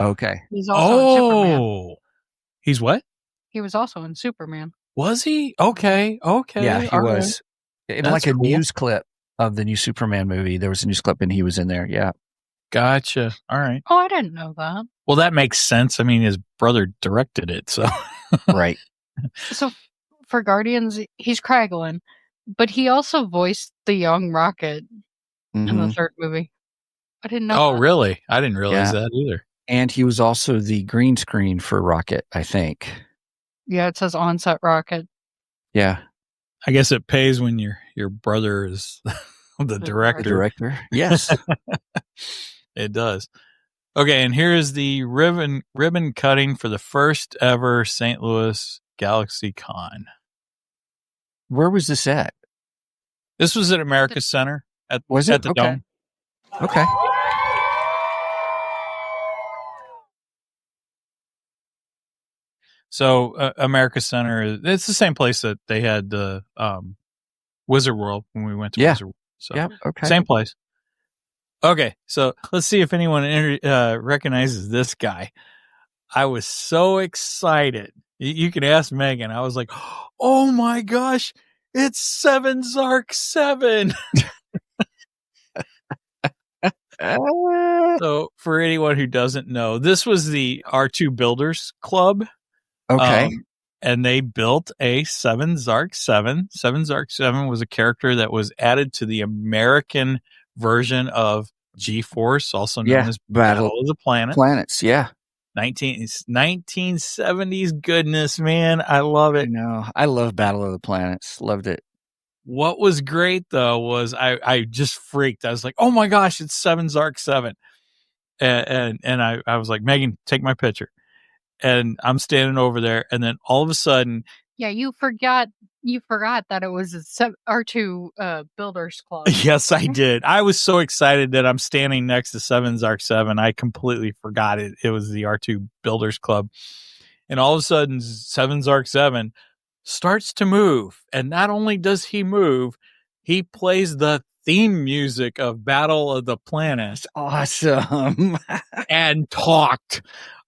Okay. He's also in Superman. He's what? He was also in Superman. Was he? Okay. Yeah, he was. In That's a cool. news clip of the new Superman movie, there was a news clip and he was in there. Yeah. Gotcha. All right. Oh, I didn't know that. Well, that makes sense. I mean, his brother directed it, so. Right. So for Guardians, he's Kraglin, but he also voiced the young Rocket in the third movie. I didn't know. Oh, really? I didn't realize that either. And he was also the green screen for Rocket, I think. Yeah, it says on-set Rocket. Yeah. I guess it pays when your brother is the director. The director. Yes. It does. Okay, and here is the ribbon cutting for the first ever St. Louis Galaxy Con. Where was this at? This was at America Center at the Dome. Okay. So America Center, it's the same place that they had the Wizard World when we went to Wizard World. So okay. Same place. Okay, so let's see if anyone recognizes this guy. I was so excited. You can ask Megan. I was like, oh my gosh, it's 7 Zark 7. So for anyone who doesn't know, this was the R2 Builders Club. Okay. And they built a 7 Zark 7. 7 Zark 7 was a character that was added to the American version of G-Force, also known as Battle of the Planets. Yeah. 1970s goodness, man. I love it. No, I love Battle of the Planets. Loved it. What was great though was I just freaked. I was like, oh my gosh, it's 7 Zark 7. And I was like, Megan, take my picture. And I'm standing over there, and then all of a sudden, you forgot that it was a R2 Builders Club. Yes, I did. I was so excited that I'm standing next to 7 Zark 7. I completely forgot it. It was the R2 Builders Club. And all of a sudden, 7 Zark 7 starts to move. And not only does he move, he plays the theme music of Battle of the Planets. Awesome. And talked.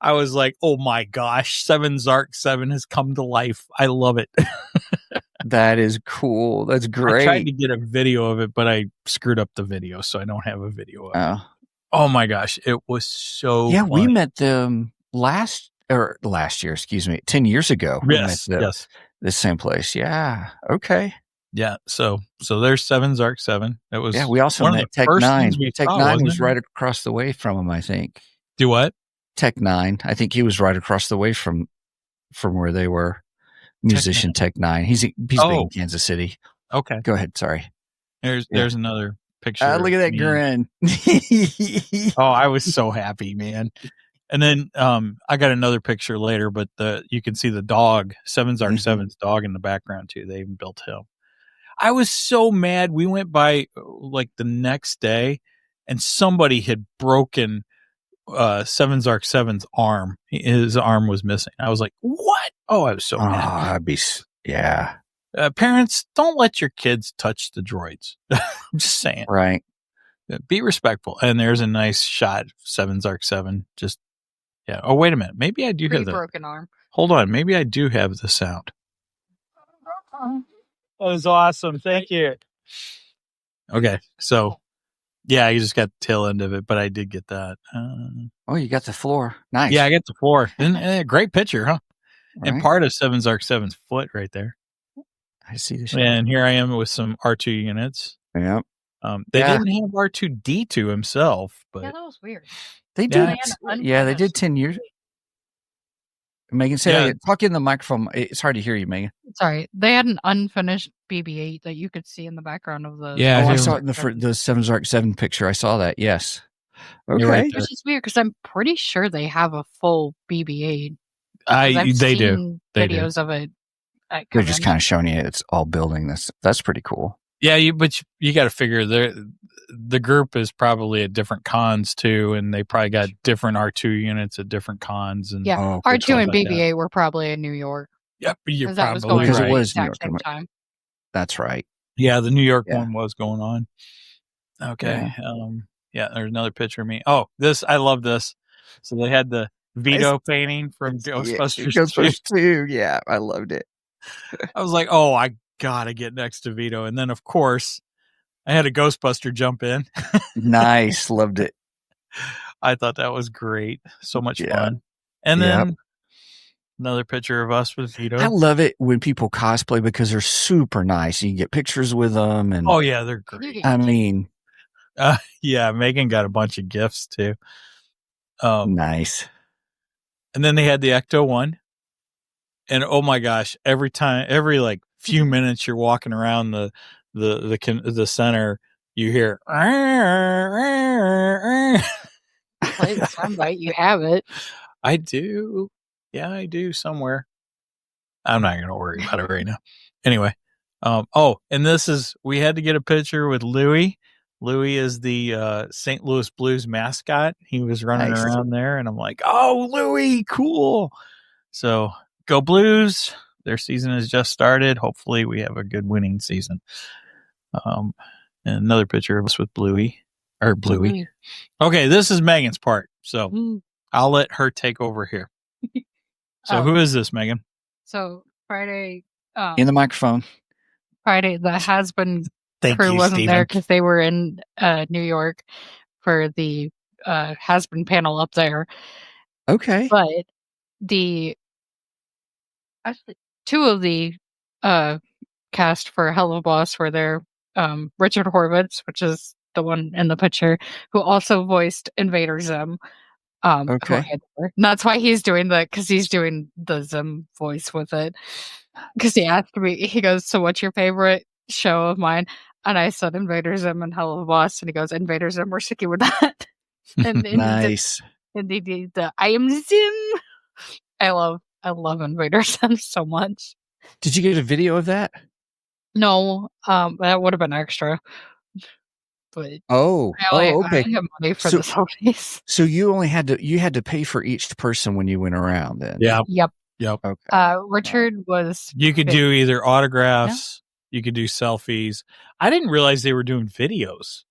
I was like, oh my gosh, 7 Zark 7 has come to life. I love it. That is cool. That's great. I tried to get a video of it, but I screwed up the video, so I don't have a video of it. Oh my gosh, it was so fun. We met them last year, 10 years ago. Yes. This same place. Yeah. Okay. Yeah. So there's 7 Zark 7. It was we also met Tech 9. Tech 9 was right across the way from him, I think. Do what? Tech 9. I think he was right across the way from where they were. Musician Tech 9. He's big in Kansas City. Okay. Go ahead. Sorry. There's another picture. Look at that grin. Oh, I was so happy, man. And then I got another picture later, but you can see the dog, 7 Zark 7's dog in the background too. They even built him. I was so mad. We went by like the next day and somebody had broken 7 Zark 7's arm. His arm was missing. I was like, what? Oh, I was so mad. Parents, don't let your kids touch the droids. I'm just saying. Right. Be respectful. And there's a nice shot. 7's Arc 7. Just, yeah. Oh, wait a minute. Maybe I do have the broken arm. Hold on. Maybe I do have the sound. That was awesome. Thank you. Okay. So, yeah, you just got the tail end of it, but I did get that. Oh, you got the floor. Nice. Yeah, I got the floor. Great picture, huh? Right. And part of 7's Arc 7's foot right there. I see the shot. And here I am with some R2 units. Yep. They didn't have R2D2 himself, but Yeah, that was weird. They did. Yeah, they did 10 years. Megan, say talk in the microphone. It's hard to hear you, Megan. Sorry, they had an unfinished BB-8 that you could see in the background of the. Yeah, I saw it in the 7's Arc 7 picture. I saw that. Yes. Okay. Right, which is weird because I'm pretty sure they have a full BB-8. They do. Videos of it. They're just kind of showing you it's all building. That's pretty cool. Yeah, but you got to figure the group is probably at different cons too, and they probably got different R2 units at different cons. And R2 and BB-8 were probably in New York. Yep, you're that was going because on it was at New the exact York. same time. That's right. Yeah, the New York one was going on. Okay. There's another picture of me. Oh, I love this. So they had the Vito painting from Ghostbusters 2. Yeah, I loved it. I was like, oh, I gotta get next to Vito. And then, of course, I had a Ghostbuster jump in. Nice. Loved it. I thought that was great. So much fun. And then another picture of us with Vito. I love it when people cosplay because they're super nice. You can get pictures with them. And they're great. I mean. Megan got a bunch of gifts too. Nice. And then they had the Ecto one. And oh my gosh, every like few minutes you're walking around the center, you hear. Play the soundbite, you have it. I do. Yeah, I do somewhere. I'm not going to worry about it right now. Anyway. And we had to get a picture with Louie. Louie is the St. Louis Blues mascot. He was running around there, and I'm like, oh, Louie, cool. So go Blues. Their season has just started. Hopefully we have a good winning season. And another picture of us with Bluey. Okay, this is Megan's part. So I'll let her take over here. So who is this, Megan? So Friday. In the microphone. Friday, the Hazbin crew wasn't there because they were in New York for the Hazbin panel up there. Okay. But actually, 2 of the cast for Hell of a Boss were there. Richard Horvitz, which is the one in the picture, who also voiced Invader Zim. Okay. And that's why he's doing because he's doing the Zim voice with it. Because he asked me, he goes, so what's your favorite show of mine? And I said Invader Zim and Hell of a Boss. And he goes, Invader Zim, we're sticky with that. and nice. And he did the I am Zim. I love Invader Zim so much. Did you get a video of that? No, that would have been extra. But okay. I have money for this holidays. So you only had to pay for each person when you went around then. Yeah. Yep. Okay. Richard was. You could do either autographs. Yeah. You could do selfies. I didn't realize they were doing videos.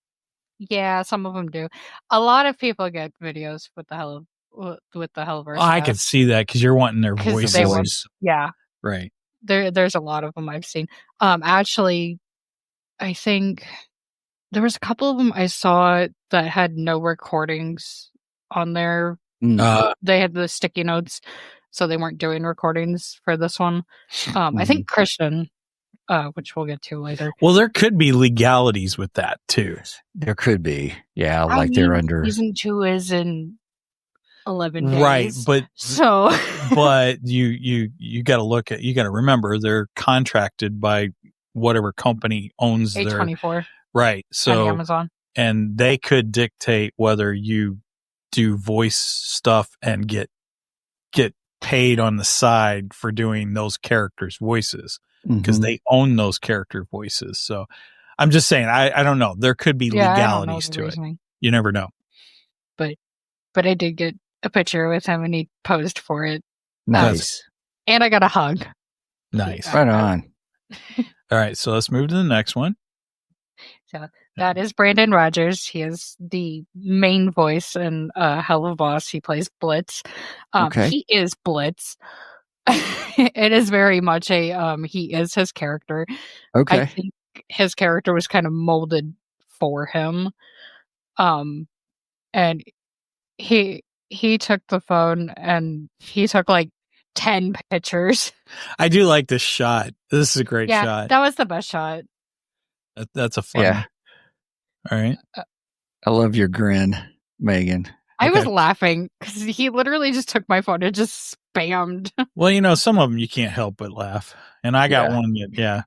Yeah, some of them do. A lot of people get videos with the Hellverse. I can see that because you're wanting their voices. Yeah. Right. There's a lot of them I've seen. Actually, I think there was a couple of them I saw that had no recordings on there. They had the sticky notes, so they weren't doing recordings for this one. I think Christian, which we'll get to later. Well, there could be legalities with that too. There could be. Yeah, they're under. Season 2 is in 11 days. Right, but you got to remember they're contracted by whatever company owns A24. Right. So Amazon. And they could dictate whether you do voice stuff and get paid on the side for doing those characters' voices because they own those character voices. So I'm just saying, I don't know. There could be legalities to it. You never know. But I did get a picture with him and he posed for it. Nice. And I got a hug. Nice. Right on. All right. So let's move to the next one. So that is Brandon Rogers. He is the main voice in Hell of Boss. He plays Blitz. Okay. He is Blitz. It is very much a he is his character. I Okay. think his character was kind of molded for him. And he took the phone and he took like 10 pictures. I do like this shot. This is a great Yeah, shot. that was the best shot. That's a fun. Yeah. All right. I love your grin, Megan. I was Okay. laughing because he literally just took my phone and just spammed. Well, some of them you can't help but laugh. And I got Yeah. one. Yeah.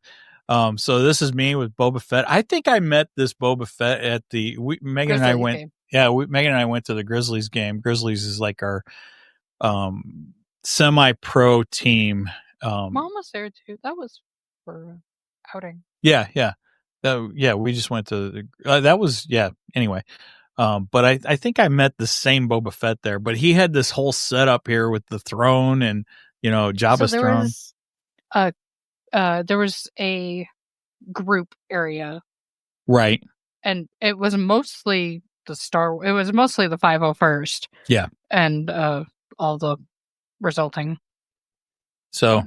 So this is me with Boba Fett. I think I met this Boba Fett at Megan and I Grizzlies went. game. Yeah, Megan and I went to the Grizzlies game. Grizzlies is like our semi-pro team. Mom was there too. That was for outing. Yeah. We just went to that was anyway. But I think I met the same Boba Fett there, but he had this whole setup here with the throne and Jabba's So throne. There was a group area, Right. and it was mostly the 501st. Yeah. And all the resulting. So,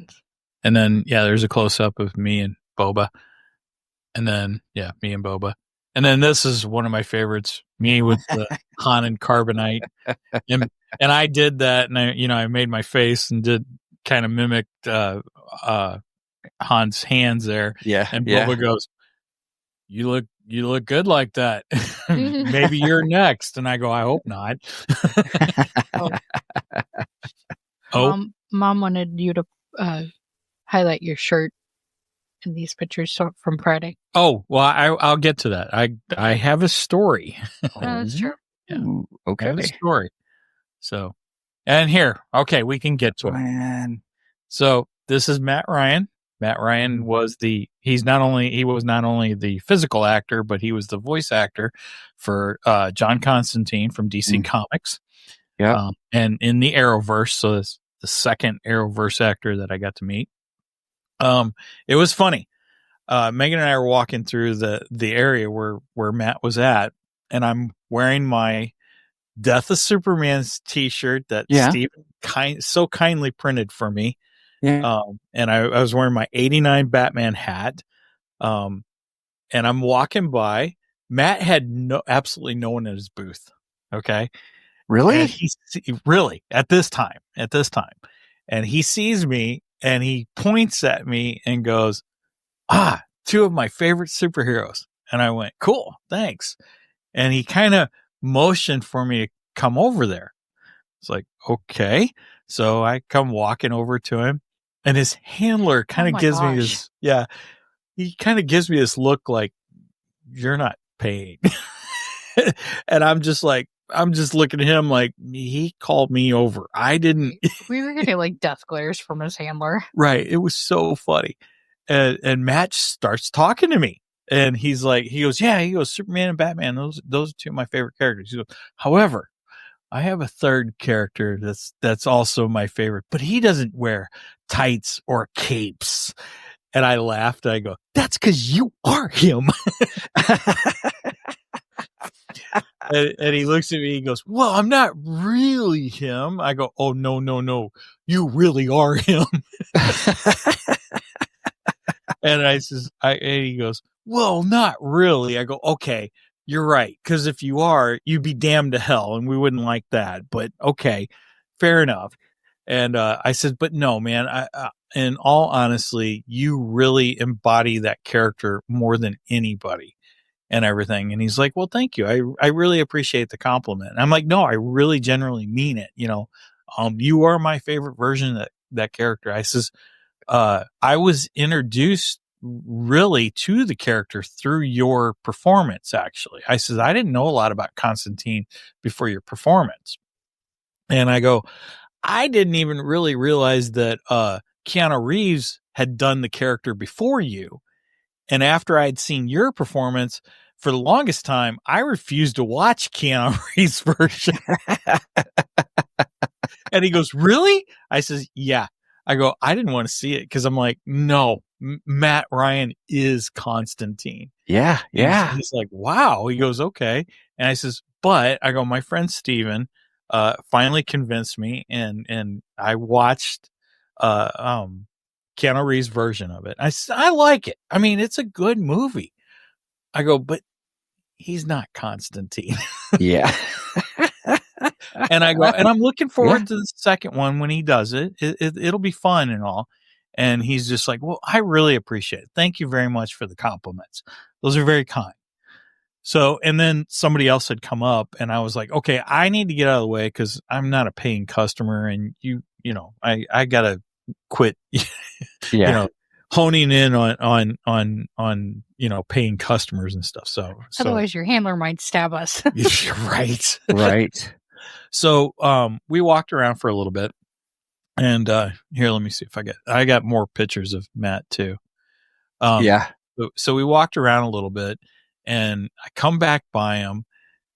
and then there's a close up of me and Boba, and then me and Boba, and then this is one of my favorites, me with the Han and Carbonite, and I did that, and I made my face and did kind of mimicked Han's hands there, and Boba goes, "You look good like that. Maybe you're next," and I go, "I hope not." Mom wanted you to highlight your shirt in these pictures from Friday. Oh, well, I'll get to that. I have a story. That's true. Yeah. Ooh, okay. I have a story. So, and here, okay, we can get to it. Man. So this is Matt Ryan. Matt Ryan was he was not only the physical actor, but he was the voice actor for John Constantine from DC Comics. Yeah. And in the Arrowverse, so it's the second Arrowverse actor that I got to meet. It was funny. Megan and I were walking through the area where Matt was at, and I'm wearing my Death of Superman's t-shirt that Steven so kindly printed for me. Yeah. And I was wearing my 89 Batman hat. And I'm walking by. Matt had absolutely no one at his booth. Okay. Really? Really at this time. And he sees me and he points at me and goes, two of my favorite superheroes. And I went, cool, thanks. And he kind of motioned for me to come over there. It's like, okay. So I come walking over to him, and his handler kind of gives me this, he kind of gives me this look like, you're not paid. And I'm just looking at him like, he called me over. I didn't. We were getting like death glares from his handler. Right. It was so funny. And Matt starts talking to me. And he goes, Superman and Batman. Those are two of my favorite characters. He goes, however, I have a third character that's also my favorite, but he doesn't wear tights or capes. And I laughed. I go, that's because you are him. And he looks at me. He goes, well, I'm not really him. I go, oh, no. You really are him. And he goes, well, not really. I go, okay, you're right. Because if you are, you'd be damned to hell, and we wouldn't like that. But okay, fair enough. And I said, but no, man, in all honesty, you really embody that character more than anybody and everything. And he's like, well, thank you. I really appreciate the compliment. And I'm like, no, I really generally mean it. You are my favorite version of that character. I says, I was introduced really to the character through your performance. Actually, I says, I didn't know a lot about Constantine before your performance. And I go, I didn't even really realize that, Keanu Reeves had done the character before you. And after I'd seen your performance, for the longest time, I refused to watch Keanu Reeves' version. And he goes, really? I says, yeah. I go, I didn't want to see it because I'm like, no, Matt Ryan is Constantine. Yeah. Yeah. He's like, wow. He goes, okay. And I says, but I go, my friend Steven finally convinced me, and I watched Keanu Reeves' version of it. I like it. I mean, it's a good movie. I go, but he's not Constantine. Yeah. And I go, and I'm looking forward to the second one when he does it. It'll be fun and all. And he's just like, well, I really appreciate it. Thank you very much for the compliments. Those are very kind. So, and then somebody else had come up, and I was like, okay, I need to get out of the way because I'm not a paying customer, and you know, I gotta quit, honing in on paying customers and stuff. So otherwise your handler might stab us. Right. Right. So we walked around for a little bit, and here, let me see if I got more pictures of Matt too. So we walked around a little bit, and I come back by him,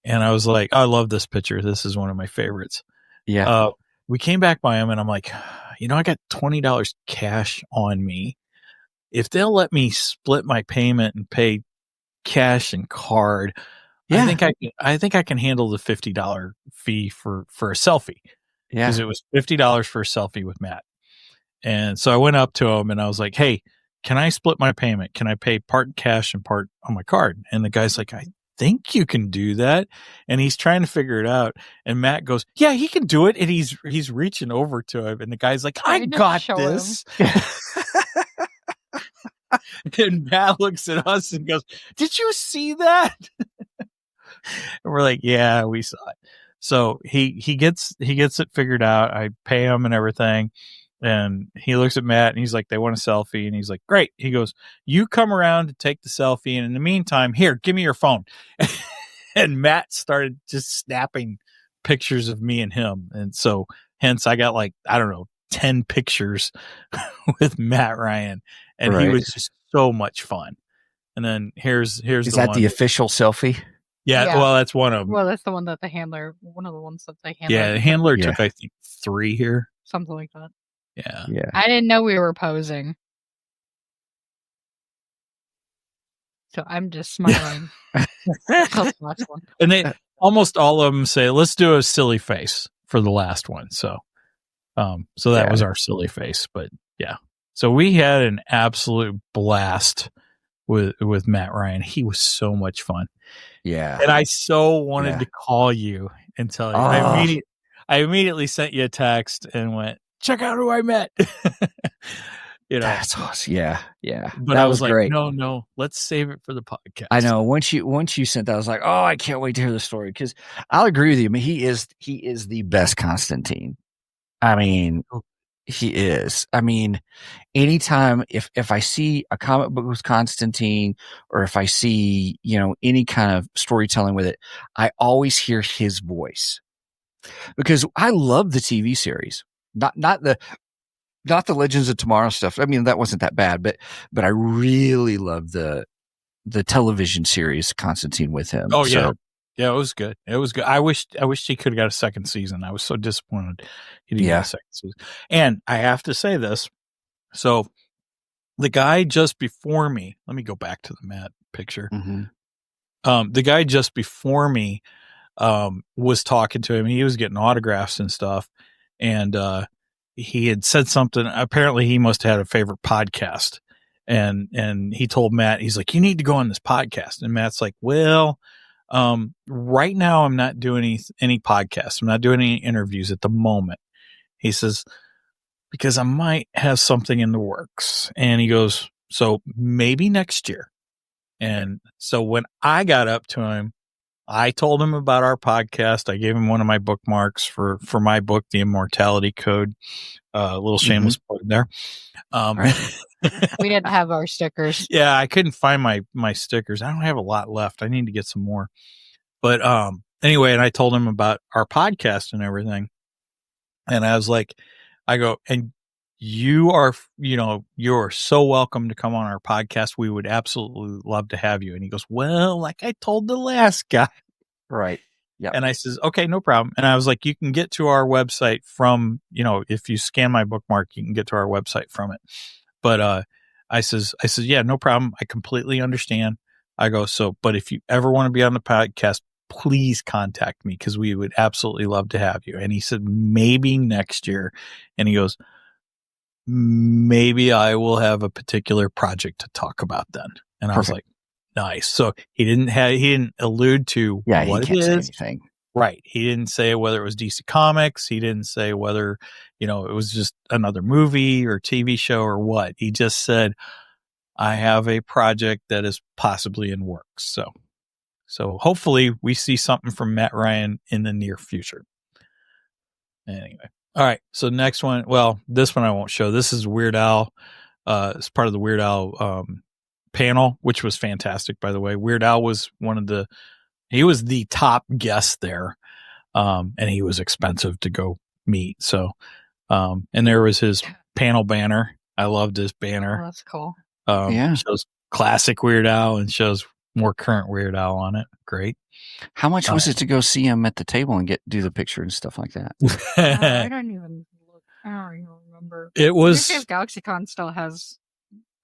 and I was like, I love this picture. This is one of my favorites. Yeah. We came back by him, and I'm like, I got $20 cash on me. If they'll let me split my payment and pay cash and card, I think I can handle the $50 fee for a selfie. Yeah. Because it was $50 for a selfie with Matt. And so I went up to him and I was like, hey, can I split my payment? Can I pay part cash and part on my card? And the guy's like, I think you can do that. And he's trying to figure it out. And Matt goes, yeah, he can do it. And he's reaching over to him. And the guy's like, I got this. And Matt looks at us and goes, did you see that? And we're like, yeah, we saw it. So he gets it figured out. I pay him and everything. And he looks at Matt and he's like, they want a selfie. And he's like, great. He goes, you come around to take the selfie. And in the meantime, here, give me your phone. And Matt started just snapping pictures of me and him. And so hence I got 10 pictures with Matt Ryan. And he was just so much fun. And then here's is that the official selfie? Yeah, well, that's one of them. Well, that's the one that one of the ones that the handler. Yeah, the handler took, I think, 3 here. Something like that. Yeah. I didn't know we were posing. So I'm just smiling. And they almost all of them say, let's do a silly face for the last one. So that was our silly face. But yeah. So we had an absolute blast with Matt Ryan. He was so much fun. Yeah. And I so wanted to call you and tell you. Oh. I immediately sent you a text and went, check out who I met. That's awesome. Yeah. But I was like, great. No, let's save it for the podcast. I know. Once you sent that, I was like, oh, I can't wait to hear the story, because I'll agree with you. I mean, he is the best Constantine. I mean, he is. I mean, anytime if I see a comic book with Constantine, or if I see, any kind of storytelling with it, I always hear his voice, because I love the TV series, not the Legends of Tomorrow stuff. I mean, that wasn't that bad, but I really love the television series Constantine with him. Oh yeah. Yeah, it was good. I wish he could have got a second season. I was so disappointed he didn't get a second season. And I have to say this. So the guy just before me, let me go back to the Matt picture. Mm-hmm. The guy just before me was talking to him. He was getting autographs and stuff. And he had said something. Apparently he must have had a favorite podcast. And he told Matt, he's like, you need to go on this podcast. And Matt's like, well, right now I'm not doing any podcasts. I'm not doing any interviews at the moment. He says, because I might have something in the works. And he goes, so maybe next year. And so when I got up to him, I told him about our podcast. I gave him one of my bookmarks for my book, The Immortality Code. A little shameless plug there. We didn't have our stickers. Yeah, I couldn't find my stickers. I don't have a lot left. I need to get some more. But anyway, and I told him about our podcast and everything. And I was like, and you're so welcome to come on our podcast. We would absolutely love to have you. And he goes, well, like I told the last guy. Right. Yep. And I says, okay, no problem. And I was like, you can get to our website from, if you scan my bookmark, you can get to our website from it. But I says, yeah, no problem. I completely understand. I go, but if you ever want to be on the podcast, please contact me because we would absolutely love to have you. And he said, maybe next year. And he goes, maybe I will have a particular project to talk about then. And I was like, nice. So he didn't allude to what it can't is. Say anything. Right. He didn't say whether it was DC Comics. He didn't say whether, it was just another movie or TV show or what. He just said, I have a project that is possibly in works. So hopefully we see something from Matt Ryan in the near future. Anyway. All right. So next one. Well, this one I won't show. This is Weird Al. It's part of the Weird Al panel, which was fantastic, by the way. Weird Al was he was the top guest there. And he was expensive to go meet. So, and there was his panel banner. I loved his banner. Oh, that's cool. Shows classic Weird Al and shows more current Weird Al on it. Great. How much was it to go see him at the table and do the picture and stuff like that? I don't even remember. It was. I think GalaxyCon still has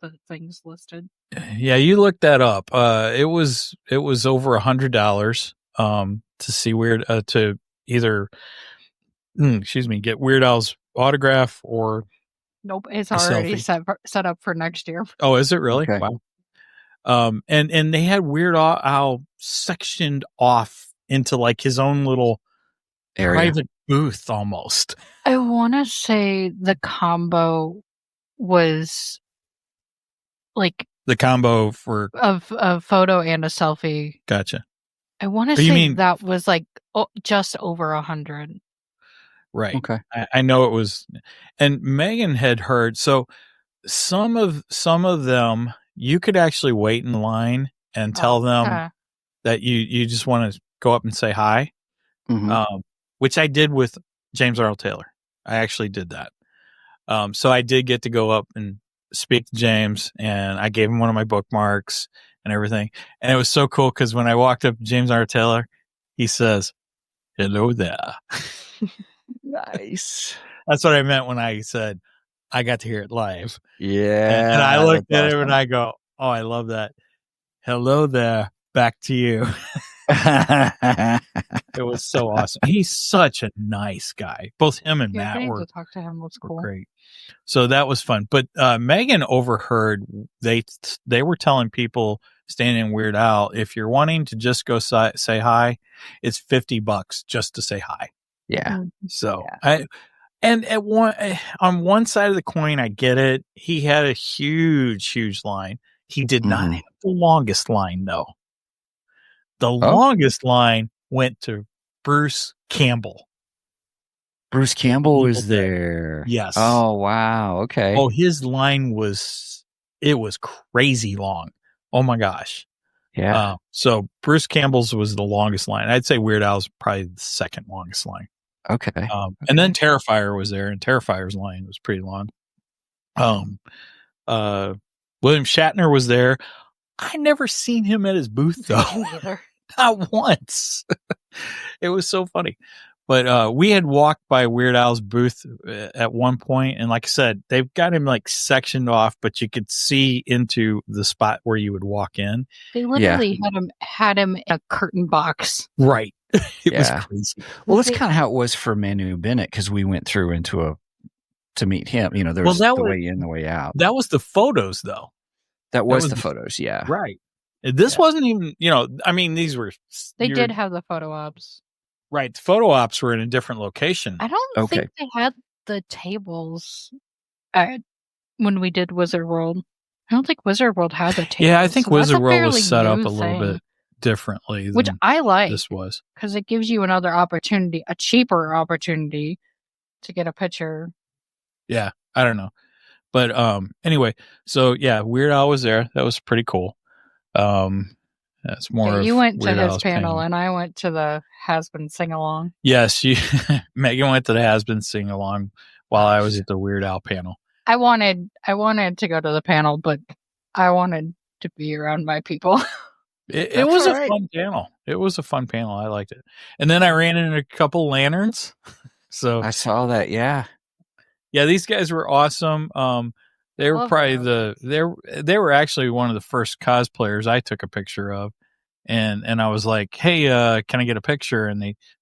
the things listed. Yeah, you looked that up. It was over $100 to see to either get Weird Al's autograph or. Nope, it's already set up for next year. Oh, is it really? Okay. Wow. And they had Weird Al sectioned off into like his own little area. Private booth almost. I want to say the combo was like the combo for of a photo and a selfie. Gotcha. I want to say that was like just over 100. Right. Okay. I know it was, and Megan had heard. So some of them, you could actually wait in line and tell them that you just want to go up and say hi, which I did with James Earl Taylor. I actually did that. So I did get to go up and speak to James, and I gave him one of my bookmarks and everything. And it was so cool because when I walked up to James Earl Taylor, he says, "Hello there." Nice. That's what I meant when I said I got to hear it live. Yeah. And I looked at him and I go, "Oh, I love that. Hello there. Back to you." It was so awesome. He's such a nice guy. Both him and Matt were. To talk to him was cool. Great. So that was fun. But Megan overheard they were telling people standing in Weird Al, if you're wanting to just go say hi, it's $50 just to say hi. Yeah. So on one side of the coin, I get it. He had a huge line. He did not have the longest line though. The longest line went to Bruce Campbell. Bruce Campbell was there. Yes. Oh, wow. Okay. Oh, his line was crazy long. Oh my gosh. Yeah. So Bruce Campbell's was the longest line. I'd say Weird Al's probably the second longest line. Okay. And then Terrifier was there, and Terrifier's line was pretty long. William Shatner was there. I never seen him at his booth though. Not once. It was so funny. But we had walked by Weird Al's booth at one point, and like I said, they've got him like sectioned off, but you could see into the spot where you would walk in. They literally had him in a curtain box. Right. It was crazy. Well, that's kind of how it was for Manu Bennett, because we went through to meet him. There was the way in, the way out. That was the photos, though. That was the photos, yeah. Right. This wasn't even, I mean, these were. They did have the photo ops. Right. The photo ops were in a different location. I don't think they had the tables when we did Wizard World. I don't think Wizard World had the tables. Yeah, I think Wizard World was set up a little bit differently. Which I like. This was. Because it gives you another opportunity, a cheaper opportunity to get a picture. Yeah, I don't know. But anyway, so yeah, Weird Al was there. That was pretty cool. That's more. You went to Weird his Al's panel, and I went to the Hazbin sing along. Yes, Megan went to the Hazbin sing along while I was at the Weird Al panel. I wanted to go to the panel, but I wanted to be around my people. It was a fun panel. It was a fun panel. I liked it. And then I ran into a couple lanterns. So I saw that. Yeah. Yeah, these guys were awesome. They were probably they were actually one of the first cosplayers I took a picture of. And I was like, "Hey, can I get a picture?" And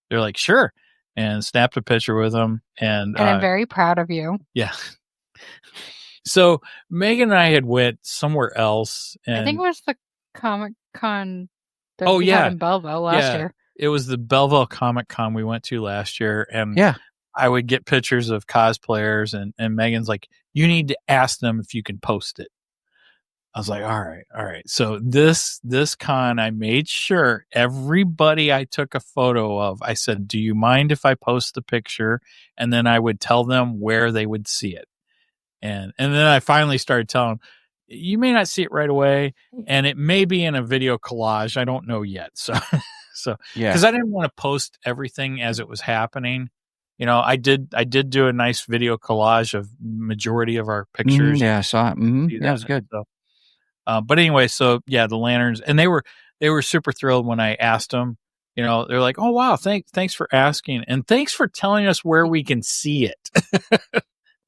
they're like, "Sure." And snapped a picture with them. And I'm very proud of you. Yeah. So Megan and I had went somewhere else. And I think it was the Comic-Con that we had in Belleville last year. It was the Belleville Comic-Con we went to last year. And I would get pictures of cosplayers, and Megan's like, "You need to ask them if you can post it." I was like, all right. So this con, I made sure everybody I took a photo of, I said, "Do you mind if I post the picture?" And then I would tell them where they would see it. And then I finally started telling them, "You may not see it right away, and it may be in a video collage. I don't know yet." So because I didn't want to post everything as it was happening. I did do a nice video collage of majority of our pictures. I saw it. Yeah, it was good. So, but anyway, so yeah, the lanterns, and they were super thrilled when I asked them. They're like, "Oh wow, thanks for asking, and thanks for telling us where we can see it."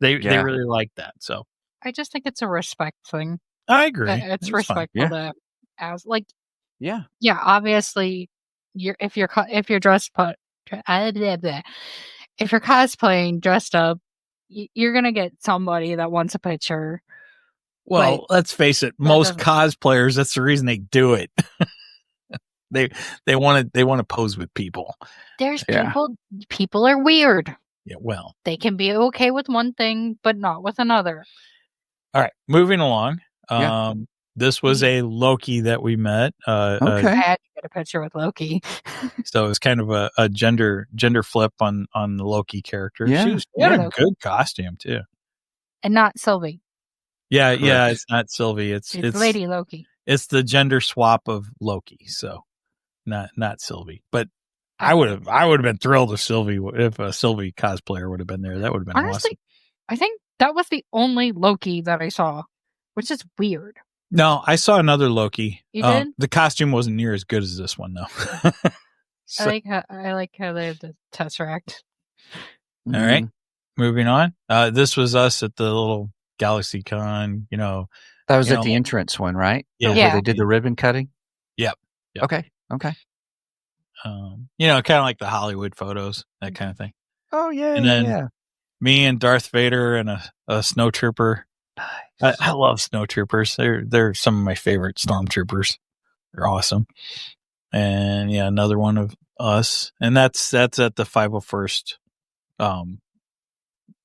They really like that. So I just think it's a respect thing. I agree. It's respectful to ask. Obviously, if you're dressed if you're cosplaying dressed up, you're gonna get somebody that wants a picture. Well, let's face it, most cosplayers, that's the reason they do it. They want to pose with people. There's people are weird. Yeah, well. They can be okay with one thing, but not with another. All right, moving along. This was a Loki that we met. I had to get a picture with Loki. So it was kind of a gender flip on the Loki character. Yeah. She had a good costume, too. And not Sylvie. Yeah, it's not Sylvie. It's Lady Loki. It's the gender swap of Loki, so not Sylvie. But I would have been thrilled if a Sylvie cosplayer would have been there. That would have been awesome. I think that was the only Loki that I saw, which is weird. No, I saw another Loki. You did? The costume wasn't near as good as this one, though. I like how they have the Tesseract. All right, moving on. This was us at the little Galaxy Con. That was at the entrance one, right? Yeah. Where they did the ribbon cutting. Yep. Okay. Kind of like the Hollywood photos, that kind of thing. Oh yeah. And then me and Darth Vader and a snow trooper. Nice. I love snow troopers. They're some of my favorite stormtroopers. They're awesome. And another one of us, and that's at the 501st. The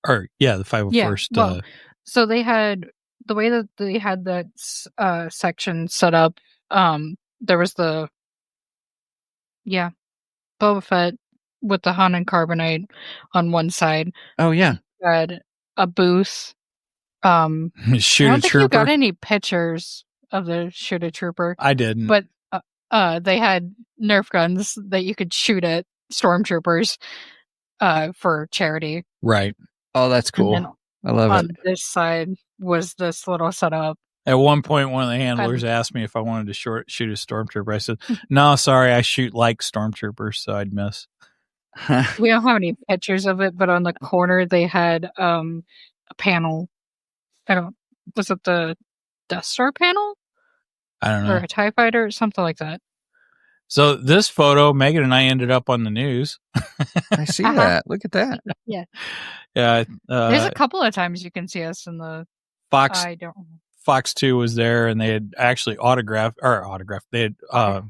501st. Well, so they had the way that they had that section set up. There was the Boba Fett with the Han and Carbonite on one side. Oh yeah, had a booth. Shoot I don't think trooper. you got any pictures of the shoot a trooper. I didn't, but they had Nerf guns that you could shoot at stormtroopers for charity. Right. Oh, that's cool. I love it. On this side was this little setup. At one point, one of the handlers asked me if I wanted to shoot a stormtrooper. I said, "No, sorry, I shoot like stormtroopers, so I'd miss." We don't have any pictures of it, but on the corner they had a panel. Was it the Death Star panel? I don't know. Or a TIE fighter or something like that. So this photo, Megan and I ended up on the news. I see that. Look at that. Yeah. Yeah. There's a couple of times you can see us in the Fox. I don't know. Fox 2 was there, and they had actually They had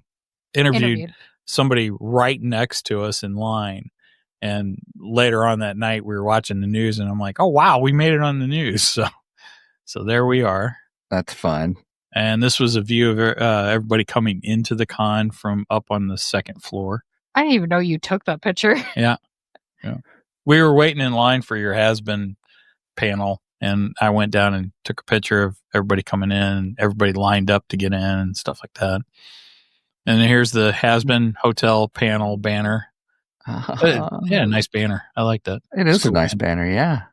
interviewed somebody right next to us in line. And later on that night, we were watching the news, and I'm like, "Oh wow, we made it on the news!" So there we are. That's fun. And this was a view of everybody coming into the con from up on the second floor. I didn't even know you took that picture. Yeah. We were waiting in line for your Hazbin panel, and I went down and took a picture of everybody coming in, everybody lined up to get in and stuff like that. And here's the Hazbin Hotel panel banner. Nice banner. I like that. It is a nice banner, yeah.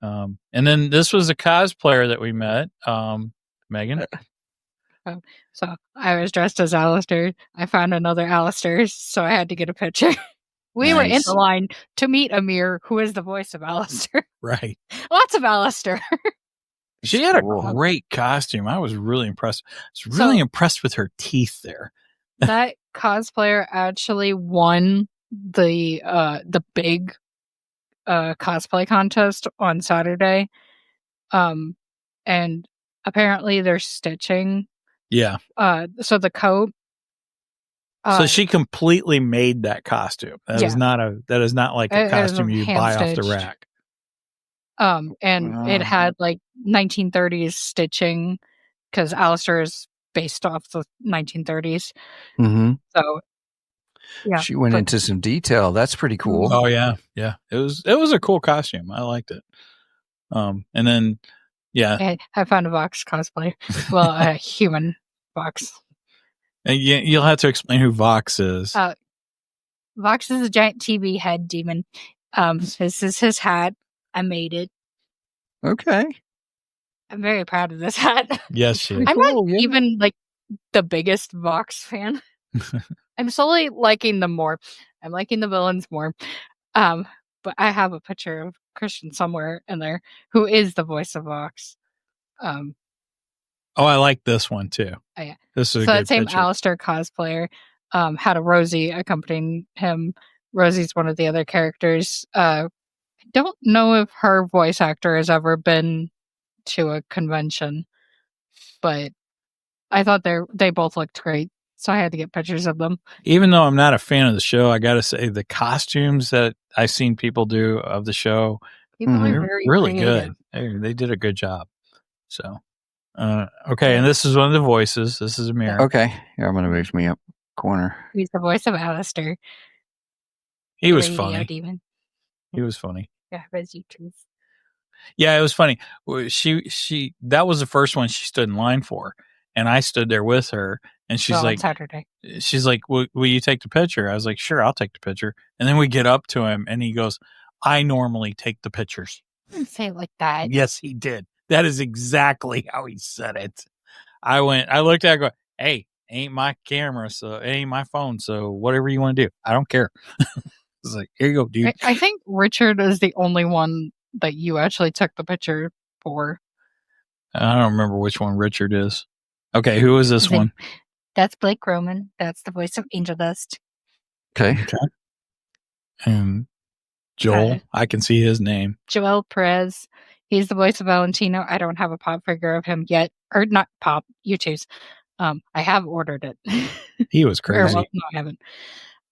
And then this was a cosplayer that we met, Megan. So I was dressed as Alastor. I found another Alastor, so I had to get a picture. We were in Nice. the line to meet Amir, who is the voice of Alastor. Right. Lots of Alastor. She had a Cool. great costume. I was really impressed. I was really impressed with her teeth there. That cosplayer actually won the big cosplay contest on Saturday. And apparently they're stitching. Yeah. So the coat. So she completely made that costume. That is not like a costume you buy off the rack. And it had like 1930s stitching because Alastor is based off the 1930s. Mm-hmm. So yeah, she went into some detail. That's pretty cool. Oh yeah, yeah. It was a cool costume. I liked it. And then yeah, I found a Vox cosplay. Well, a human Vox. And you'll have to explain who Vox is. Vox is a giant TV head demon. This is his hat. I made it. Okay. I'm very proud of this hat. Yes, she is. I'm not even like the biggest Vox fan. I'm slowly liking them more. I'm liking the villains more. But I have a picture of Christian somewhere in there who is the voice of Vox. Oh, I like this one too. Oh, yeah. This is so a that good same picture. Alastor cosplayer had a Rosie accompanying him. Rosie's one of the other characters. I don't know if her voice actor has ever been to a convention, but I thought they both looked great, so I had to get pictures of them. Even though I'm not a fan of the show, I got to say the costumes that I've seen people do of the show, They're really good. They did a good job. So, okay, and this is one of the voices. This is Amir. Okay, here I'm gonna move me up corner. He's the voice of Alastor. He was funny. Demon. He was funny. Yeah, as you choose. Yeah, it was funny. She that was the first one she stood in line for, and I stood there with her, and she's like, Saturday. She's like, will you take the picture? I was like, sure, I'll take the picture. And then we get up to him, and he goes, I normally take the pictures. Didn't say it like that. Yes, he did. That is exactly how he said it. I looked at it, go, hey, ain't my camera, so it ain't my phone, so whatever you want to do, I don't care. It's like, here you go, dude. I think Richard is the only one that you actually took the picture for. I don't remember which one Richard is. Okay, who is this one? That's Blake Roman. That's the voice of Angel Dust. Okay. And Joel, I can see his name. Joel Perez. He's the voice of Valentino. I don't have a pop figure of him yet. Or not pop, you choose. I have ordered it. He was crazy. No, I haven't.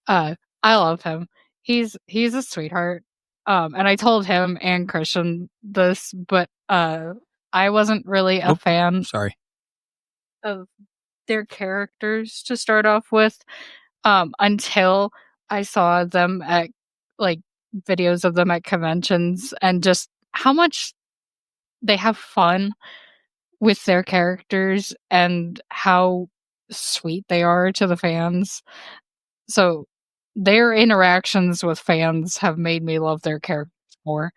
I love him. He's a sweetheart. And I told him and Christian this, but I wasn't really a fan of their characters to start off with, until I saw them at like videos of them at conventions and just how much they have fun with their characters and how sweet they are to the fans. So their interactions with fans have made me love their characters more.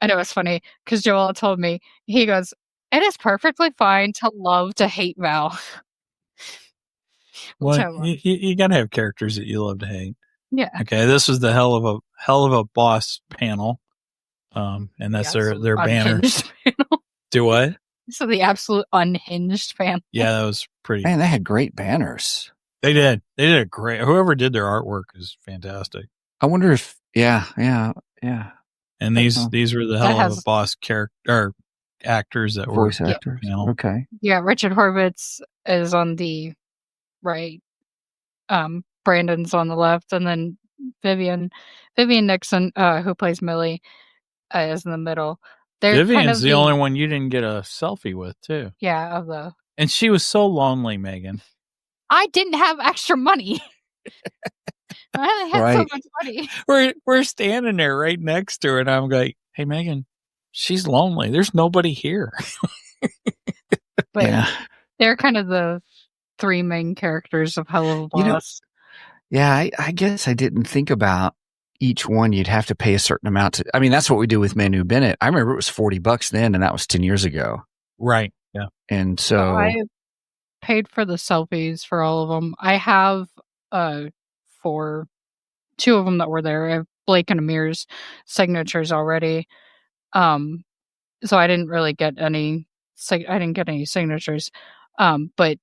And it was funny because Joel told me, he goes, it is perfectly fine to love to hate Val. Well, you gotta have characters that you love to hate. Yeah. Okay, this was the hell of a boss panel. And that's their banner. Panel. Do what? So the absolute unhinged fan. Yeah, that was pretty. Man, they had great banners. They did a great. Whoever did their artwork is fantastic. I wonder if yeah. And these were the hell of a boss character or actors that were voice actors. Okay. Yeah, Richard Horvitz is on the right. Brandon's on the left, and then Vivienne Nixon, who plays Millie, is in the middle. Vivian's the only one you didn't get a selfie with, too. Yeah, and she was so lonely, Megan. I didn't have extra money. I had so much money. We're standing there right next to her, and I'm like, "Hey, Megan, she's lonely. There's nobody here." But they're kind of the three main characters of Hell of a Boss. I guess I didn't think about each one. You'd have to pay a certain amount to. I mean, that's what we do with Manu Bennett. I remember it was $40 then, and that was 10 years ago. Right. Yeah. And so paid for the selfies for all of them. I have for 2 of them that were there. I have Blake and Amir's signatures already. So I didn't really get any. I didn't get any signatures. But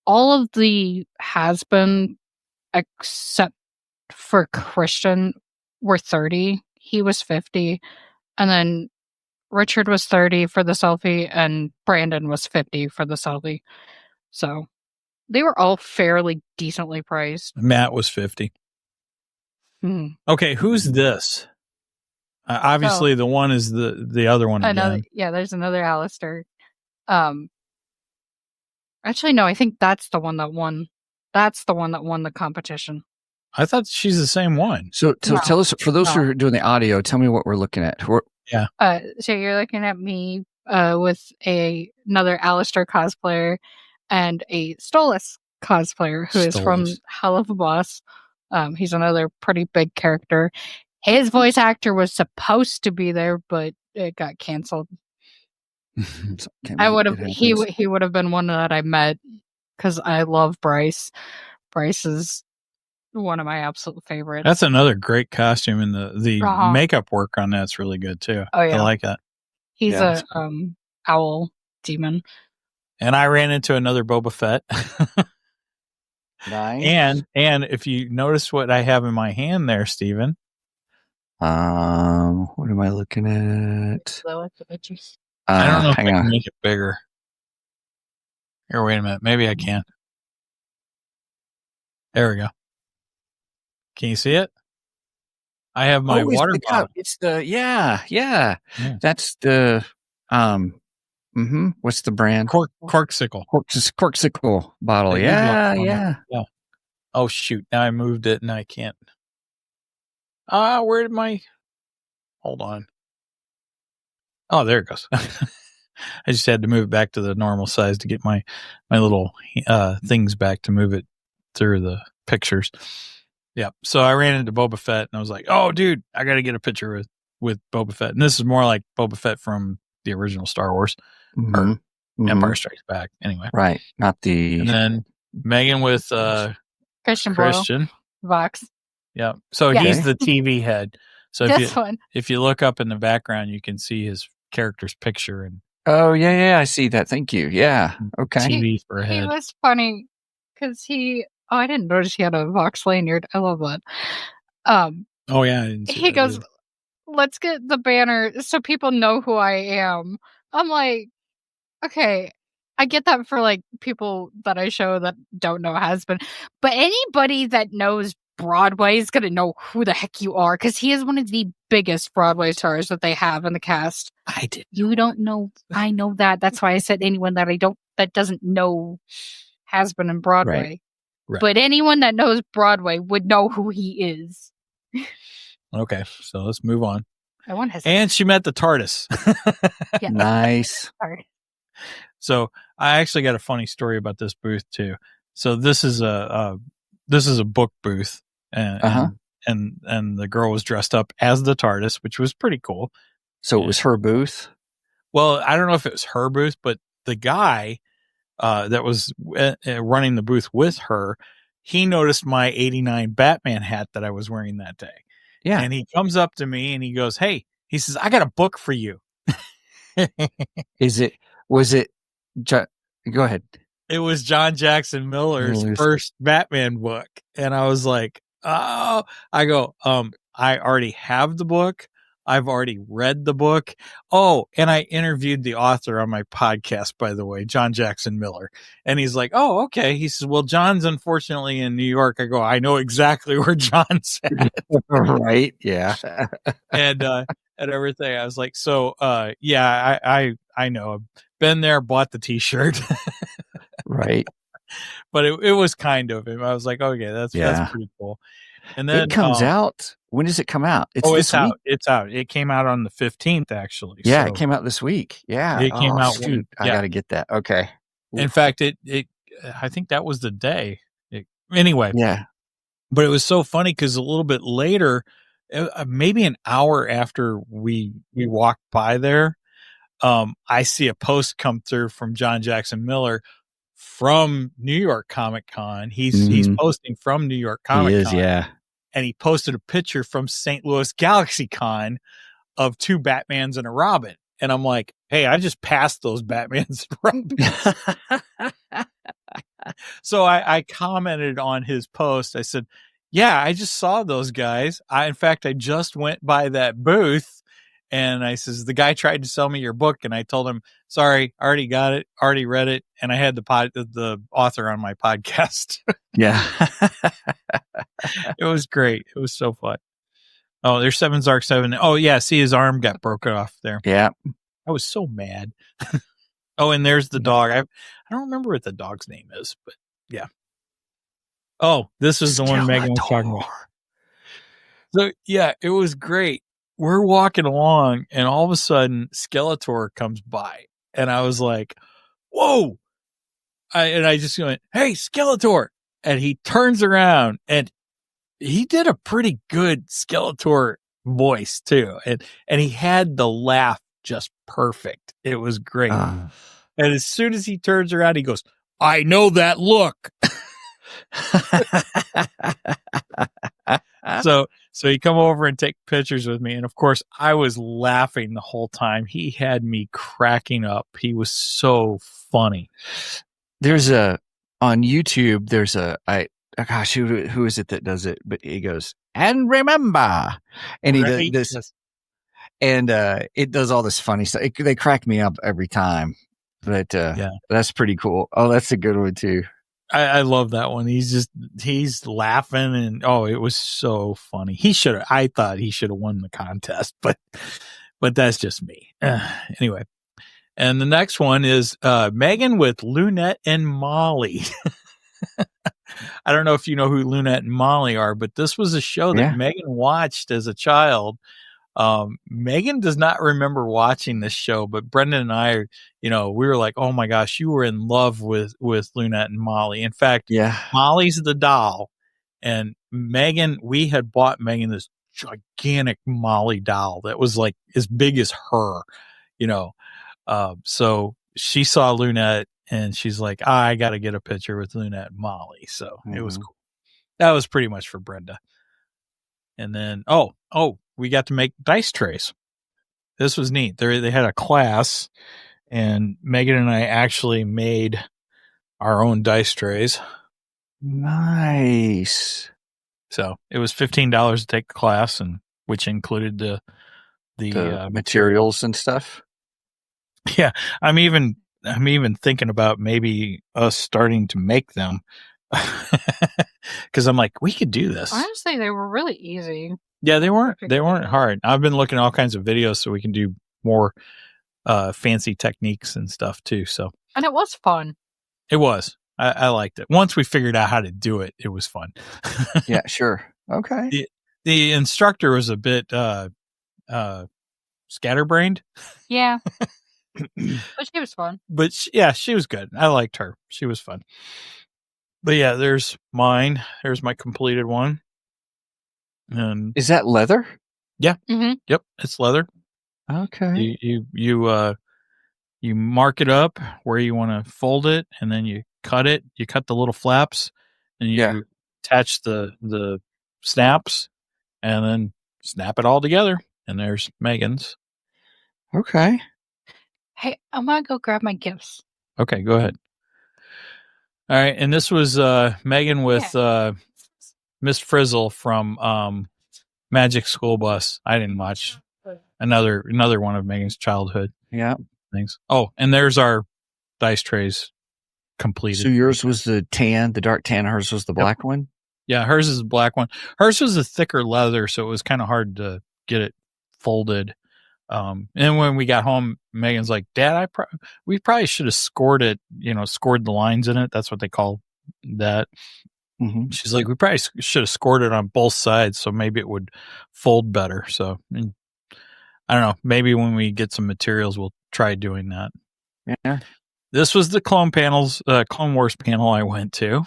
all of the Hazbin, except for Christian, were 30. He was 50, and then Richard was 30 for the selfie, and Brandon was 50 for the selfie. So they were all fairly decently priced. Matt was 50. Okay, who's this? Obviously, the one is the other one again. Yeah, there's another Alastor. Actually, no, I think that's the one that won. That's the one that won the competition. I thought she's the same one. So tell us, for those who are doing the audio, tell me what we're looking at. Yeah. So you're looking at me with another Alastor cosplayer and a Stolas cosplayer who is from Hell of a Boss. He's another pretty big character. His voice actor was supposed to be there, but it got canceled. He would have been one that I met because I love Bryce. Bryce is one of my absolute favorites. That's another great costume, and the makeup work on that's really good too. Oh yeah, I like that. He's a owl demon. And I ran into another Boba Fett. Nice. And if you notice what I have in my hand there, Steven. What am I looking at? I don't know if I can make it bigger. Here, wait a minute. Maybe I can. There we go. Can you see it? I have my water bottle. It's the yeah. That's the what's the brand? Corksicle. Corksicle bottle. Yeah. Oh shoot! Now I moved it and I can't. Where did my? Hold on. Oh, there it goes. I just had to move it back to the normal size to get my little things back to move it through the pictures. Yeah. So I ran into Boba Fett and I was like, "Oh, dude, I got to get a picture with Boba Fett." And this is more like Boba Fett from the original Star Wars or Empire Strikes Back. Anyway, right? Not the. And then Megan with Christian Vox. Yeah. So he's the TV head. So if you look up in the background, you can see his character's picture and. Oh yeah, I see that. Thank you. Yeah. Okay. TV for a head. He was funny because I didn't notice he had a Vox lanyard. I love that. Oh yeah. I didn't see he goes, either. "Let's get the banner so people know who I am." I'm like, okay, I get that for like people that I show that don't know Hazbin, but anybody that knows Broadway is gonna know who the heck you are because he is one of the biggest Broadway stars that they have in the cast. I did. You don't know. I know that. That's why I said anyone that doesn't know Hazbin and Broadway. Right. But anyone that knows Broadway would know who he is. Okay, so let's move on. I want Hazbin. And she met the TARDIS. Yeah. Nice. Sorry. So I actually got a funny story about this booth too. So this is a book booth, and the girl was dressed up as the TARDIS, which was pretty cool. So it was her booth? Well, I don't know if it was her booth, but the guy that was running the booth with her, he noticed my '89 Batman hat that I was wearing that day. Yeah. And he comes up to me and he goes, "Hey," he says, "I got a book for you." Go ahead. It was John Jackson Miller's first Batman book. And I was like, "Oh," I go, "I already have the book. I've already read the book." Oh, and I interviewed the author on my podcast, by the way, John Jackson Miller. And he's like, "Oh, okay." He says, "Well, John's unfortunately in New York." I go, "I know exactly where John's at." Right. Yeah. and everything. I was like, "So, yeah, I know. I've been there, bought the t-shirt." Right. But it was kind of him. I was like, "Okay, that's pretty cool." And then it comes out. When does it come out? It's out. It's out. It came out on the 15th, actually. Yeah, so it came out this week. Yeah. It came out. I got to get that. Okay. In fact, I think that was the day. Anyway. Yeah. But it was so funny because a little bit later, maybe an hour after we walked by there, I see a post come through from John Jackson Miller from New York Comic Con. He's posting from New York Comic Con. He is, yeah. And he posted a picture from St. Louis Galaxy Con of 2 Batmans and a Robin. And I'm like, hey, I just passed those Batmans and Robins. So I commented on his post. I said, yeah, I just saw those guys. In fact, I just went by that booth, and I says, the guy tried to sell me your book, and I told him, sorry, already got it, already read it, and I had the author on my podcast. Yeah. It was great. It was so fun. Oh, there's 7 Zark 7. Oh, yeah, see, his arm got broken off there. Yeah. I was so mad. Oh, and there's the dog. I don't remember what the dog's name is, but yeah. Oh, this is the one Megan was talking about. So, yeah, it was great. We're walking along, and all of a sudden, Skeletor comes by. And I was like, whoa. I just went, hey, Skeletor. And he turns around, and he did a pretty good Skeletor voice, too. And he had the laugh just perfect. It was great. And as soon as he turns around, he goes, I know that look. So he come over and take pictures with me. And of course, I was laughing the whole time. He had me cracking up. He was so funny. On YouTube, gosh, who is it that does it? But he goes, and remember, and he does this. And it does all this funny stuff. They crack me up every time. But that's pretty cool. Oh, that's a good one too. I love that one. He's laughing, and it was so funny. I thought he should have won the contest, but that's just me. Anyway. And the next one is Megan with Lunette and Molly. I don't know if you know who Lunette and Molly are, but this was a show that Megan watched as a child. Megan does not remember watching this show, but Brendan and I, we were like, oh my gosh, you were in love with Lunette and Molly. In fact, Molly's the doll, and Megan, we had bought Megan this gigantic Molly doll that was like as big as her, so she saw Lunette and she's like, I got to get a picture with Lunette and Molly. So it was cool. That was pretty much for Brenda. And then, we got to make dice trays. This was neat. They had a class, and Megan and I actually made our own dice trays. Nice. So it was $15 to take the class, and which included the materials and stuff. Yeah, I'm even thinking about maybe us starting to make them, because I'm like, we could do this. Honestly, they were really easy. Yeah, they weren't hard. I've been looking at all kinds of videos so we can do more fancy techniques and stuff too. So, and it was fun. It was. I liked it. Once we figured out how to do it, it was fun. Yeah, sure. Okay. The instructor was a bit scatterbrained. Yeah. But she was fun. But she was good. I liked her. She was fun. But yeah, there's mine. There's my completed one. And is that leather? Yeah. Mm-hmm. Yep. It's leather. Okay. You mark it up where you want to fold it, and then you cut it. You cut the little flaps, and you attach the snaps, and then snap it all together. And there's Megan's. Okay. Hey, I'm gonna go grab my gifts. Okay, go ahead. All right, and this was Megan with Miss Frizzle from Magic School Bus. I didn't watch another one of Megan's childhood things. Oh, and there's our dice trays completed. So yours was the dark tan. Hers was the black one? Yeah, hers is the black one. Hers was a thicker leather, so it was kind of hard to get it folded. And when we got home, Megan's like, Dad, we probably should have scored it, scored the lines in it. That's what they call that. Mm-hmm. She's like, we probably should have scored it on both sides, so maybe it would fold better. So I don't know. Maybe when we get some materials, we'll try doing that. Yeah. This was the Clone Wars panel I went to.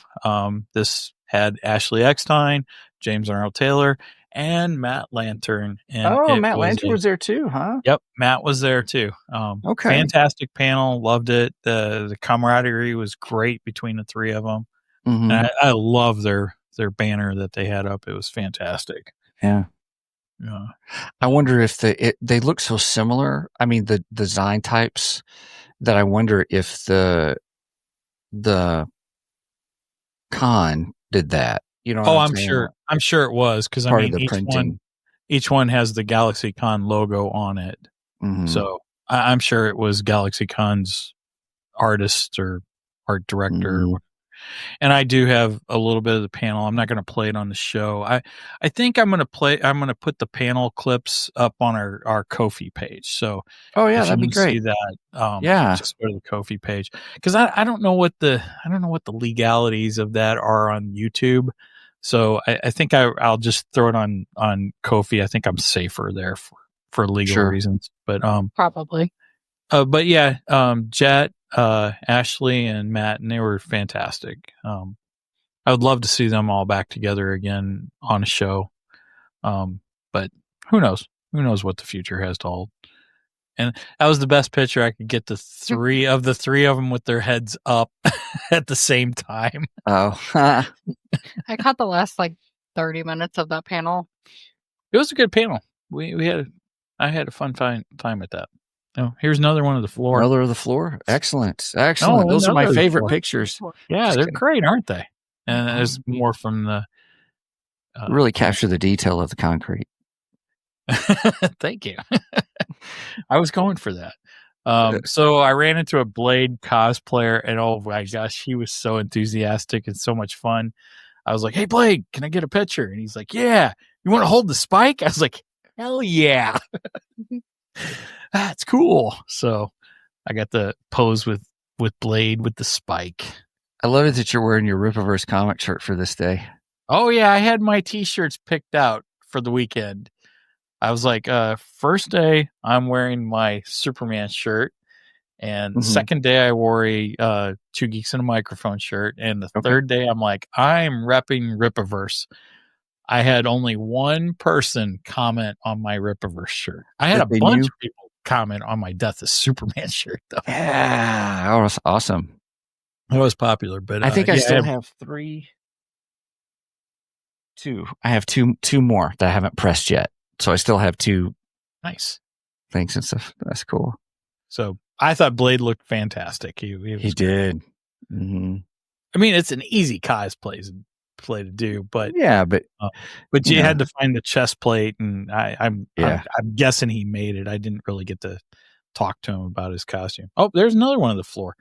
This had Ashley Eckstein, James Arnold Taylor, and Matt Lantern. And Matt Lantern was there too, huh? Yep, Matt was there too. Okay. Fantastic panel. Loved it. The camaraderie was great between the three of them. Mm-hmm. And I love their banner that they had up. It was fantastic. Yeah. Yeah. I wonder if they look so similar. I mean, the design types, that I wonder if the con did that. You know? I'm sure. I'm sure it was, because I mean, each one has the GalaxyCon logo on it. Mm-hmm. So I'm sure it was GalaxyCon's artist or art director. Mm-hmm. And I do have a little bit of the panel. I'm not going to play it on the show. I think I'm going to put the panel clips up on our Ko-fi page. So that'd be great. See that? Just go to the Ko-fi page, because I don't know what the legalities of that are on YouTube. So I think I'll just throw it on Ko-fi. I think I'm safer there for legal reasons. But probably. But yeah, Jet, Ashley, and Matt, and they were fantastic. I would love to see them all back together again on a show. But who knows? Who knows what the future has to hold? And that was the best picture I could get. The three of them with their heads up at the same time. Oh, I caught the last 30 minutes of that panel. It was a good panel. I had a fun time at that. Oh, here's another one of the floor. Another of the floor. Excellent. Those are my favorite pictures. Yeah, they're great, aren't they? And there's more from the. Really capture the detail of the concrete. Thank you. I was going for that. So I ran into a Blade cosplayer, and oh my gosh, he was so enthusiastic and so much fun. I was like, "Hey, Blade, can I get a picture?" And he's like, "Yeah, you want to hold the spike?" I was like, "Hell yeah." That's cool. So I got the pose with Blade with the spike. I love it that you're wearing your Rippaverse comic shirt for this day. Oh yeah, I had my t-shirts picked out for the weekend. I was like, first day I'm wearing my Superman shirt, and the second day I wore a Two Geeks and a Microphone shirt, and the third day I'm like, I'm repping Rippaverse. I had only one person comment on my Rippaverse shirt. I had a bunch of people comment on my Death of Superman shirt, though. Yeah, that was awesome. It was popular, but I think I still have two. I have two more that I haven't pressed yet, so I still have two. Nice things and stuff. That's cool. So I thought Blade looked fantastic. He did. Mm-hmm. I mean, it's an easy cosplay to do, but you had to find the chest plate, and I'm guessing he made it. I didn't really get to talk to him about his costume. Oh, there's another one on the floor.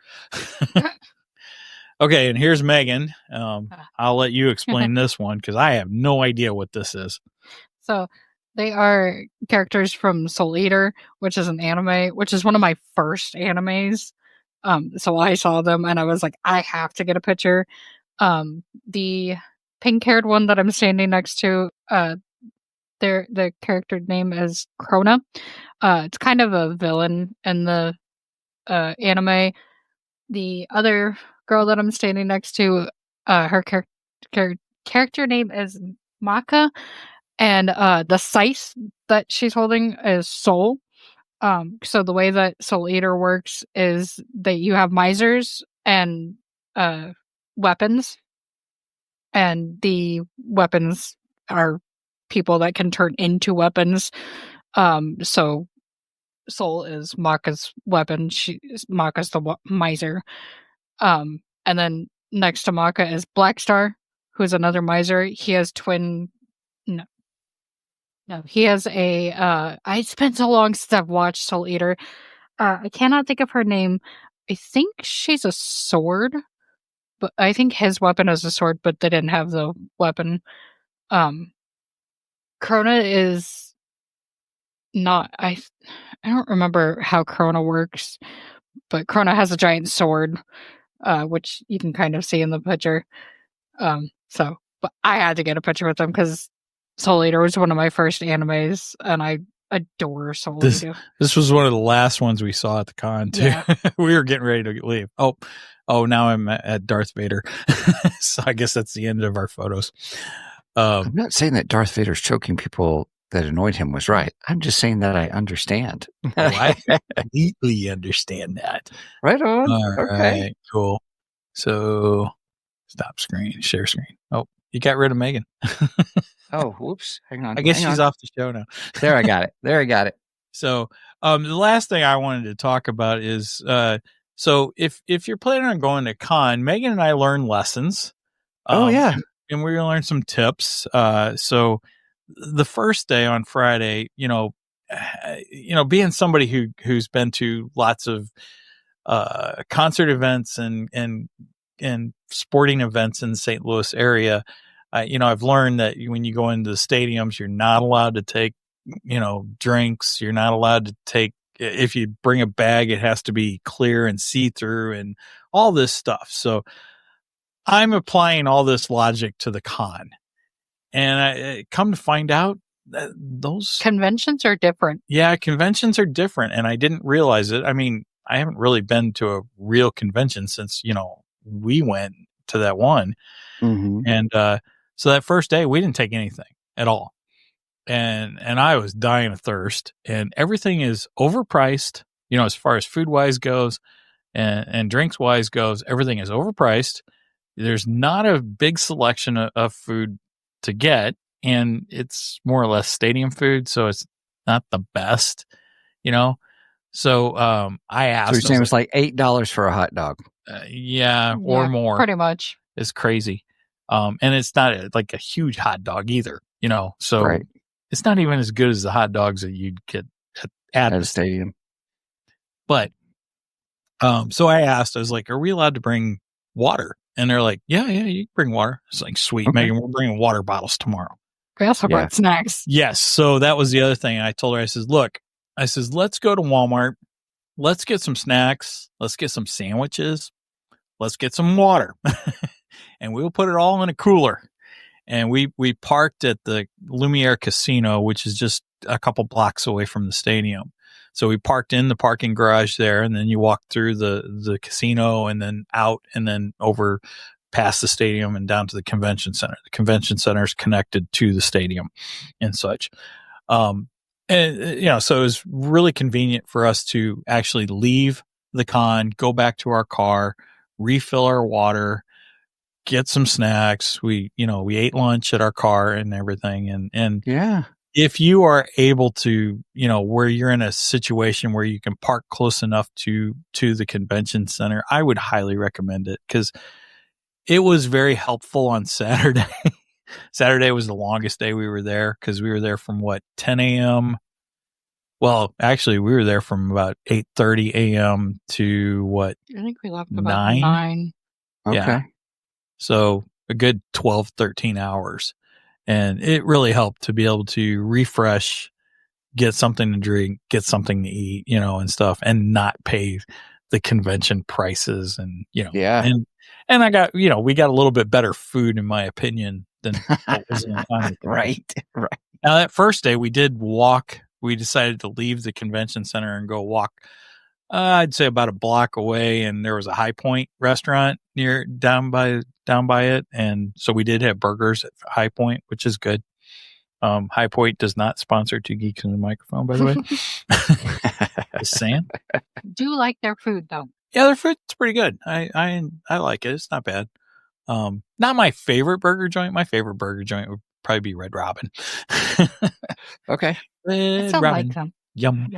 Okay, and here's Megan. I'll let you explain this one, because I have no idea what this is. So they are characters from Soul Eater, which is an anime, which is one of my first animes. So I saw them and I was like, I have to get a picture. The pink-haired one that I'm standing next to, the character name is Krona. It's kind of a villain in the anime. The other girl that I'm standing next to, her character name is Maka, and the scythe that she's holding is Soul. So the way that Soul Eater works is that you have misers and weapons, and the weapons are people that can turn into weapons. So Soul is Maka's weapon. Maka's the miser. And then next to Maka is Blackstar, who is another miser. He has he has a, I spent so long since I've watched Soul Eater. I cannot think of her name. I think she's a sword, but I think his weapon is a sword, but they didn't have the weapon. Krona is not, I don't remember how Krona works, but Krona has a giant sword, which you can kind of see in the picture. But I had to get a picture with them because Soul Eater was one of my first animes, and I adore Soul Eater. This was one of the last ones we saw at the con, too. Yeah. We were getting ready to leave. Oh, now I'm at Darth Vader. So I guess that's the end of our photos. I'm not saying that Darth Vader's choking people that annoyed him was right. I'm just saying that I understand. I completely understand that. Right on. All Okay. right, cool. So stop screen, share screen. Oh, you got rid of Megan. Oh, whoops. Hang on. I guess hang she's on. off the show now. There, I got it. So the last thing I wanted to talk about is so if you're planning on going to con, Megan and I learned lessons. Yeah. And we're gonna learn some tips. So the first day on Friday, being somebody who's been to lots of concert events and sporting events in the St. Louis area, I've learned that when you go into the stadiums, you're not allowed to take, drinks. You're not allowed to take, if you bring a bag, it has to be clear and see-through and all this stuff. So I'm applying all this logic to the con, and I come to find out that those Conventions are different. Yeah, conventions are different, and I didn't realize it. I mean, I haven't really been to a real convention since, we went to that one. Mm-hmm. And so that first day, we didn't take anything at all. And I was dying of thirst, and everything is overpriced, as far as food wise goes and drinks wise goes, everything is overpriced. There's not a big selection of food to get, and it's more or less stadium food, so it's not the best, So I asked. So you're saying it's like $8 for a hot dog? Yeah, or more. Pretty much. It's crazy. And it's not like a huge hot dog either, so Right. It's not even as good as the hot dogs that you'd get at At the a stadium. But so I asked, I was like, are we allowed to bring water? And they're like, yeah, you can bring water. It's like, sweet, Okay. Megan, we're bringing water bottles tomorrow. We also brought snacks. Yes. So that was the other thing. I told her, I says, look, let's go to Walmart. Let's get some snacks. Let's get some sandwiches. Let's get some water. And we'll put it all in a cooler. And we parked at the Lumiere Casino, which is just a couple blocks away from the stadium. So we parked in the parking garage there, and then you walk through the casino and then out and then over past the stadium and down to the convention center. The convention center is connected to the stadium and such. So it was really convenient for us to actually leave the con, go back to our car, refill our water, get some snacks. We ate lunch at our car and everything. And yeah, if you are able to, where you're in a situation where you can park close enough to the convention center, I would highly recommend it, because it was very helpful on Saturday. Saturday was the longest day we were there, because we were there from 10 a.m. Well, actually, we were there from about 8:30 a.m. to I think we left about 9. Okay. Yeah. So a good 12, 13 hours. And it really helped to be able to refresh, get something to drink, get something to eat, and stuff, and not pay the convention prices. And, Yeah. And I got, we got a little bit better food, in my opinion, than what was on the Right. Now, that first day we did walk. We decided to leave the convention center and go walk, I'd say about a block away, and there was a High Point restaurant down by it, and so we did have burgers at High Point, which is good. High Point does not sponsor Two Geeks in the Microphone, by the way. Just saying. Do like their food though. Yeah, their food's pretty good. I like it. It's not bad. Not my favorite burger joint. My favorite burger joint would probably be Red Robin. Okay. Red Sound Robin. like them. Yum.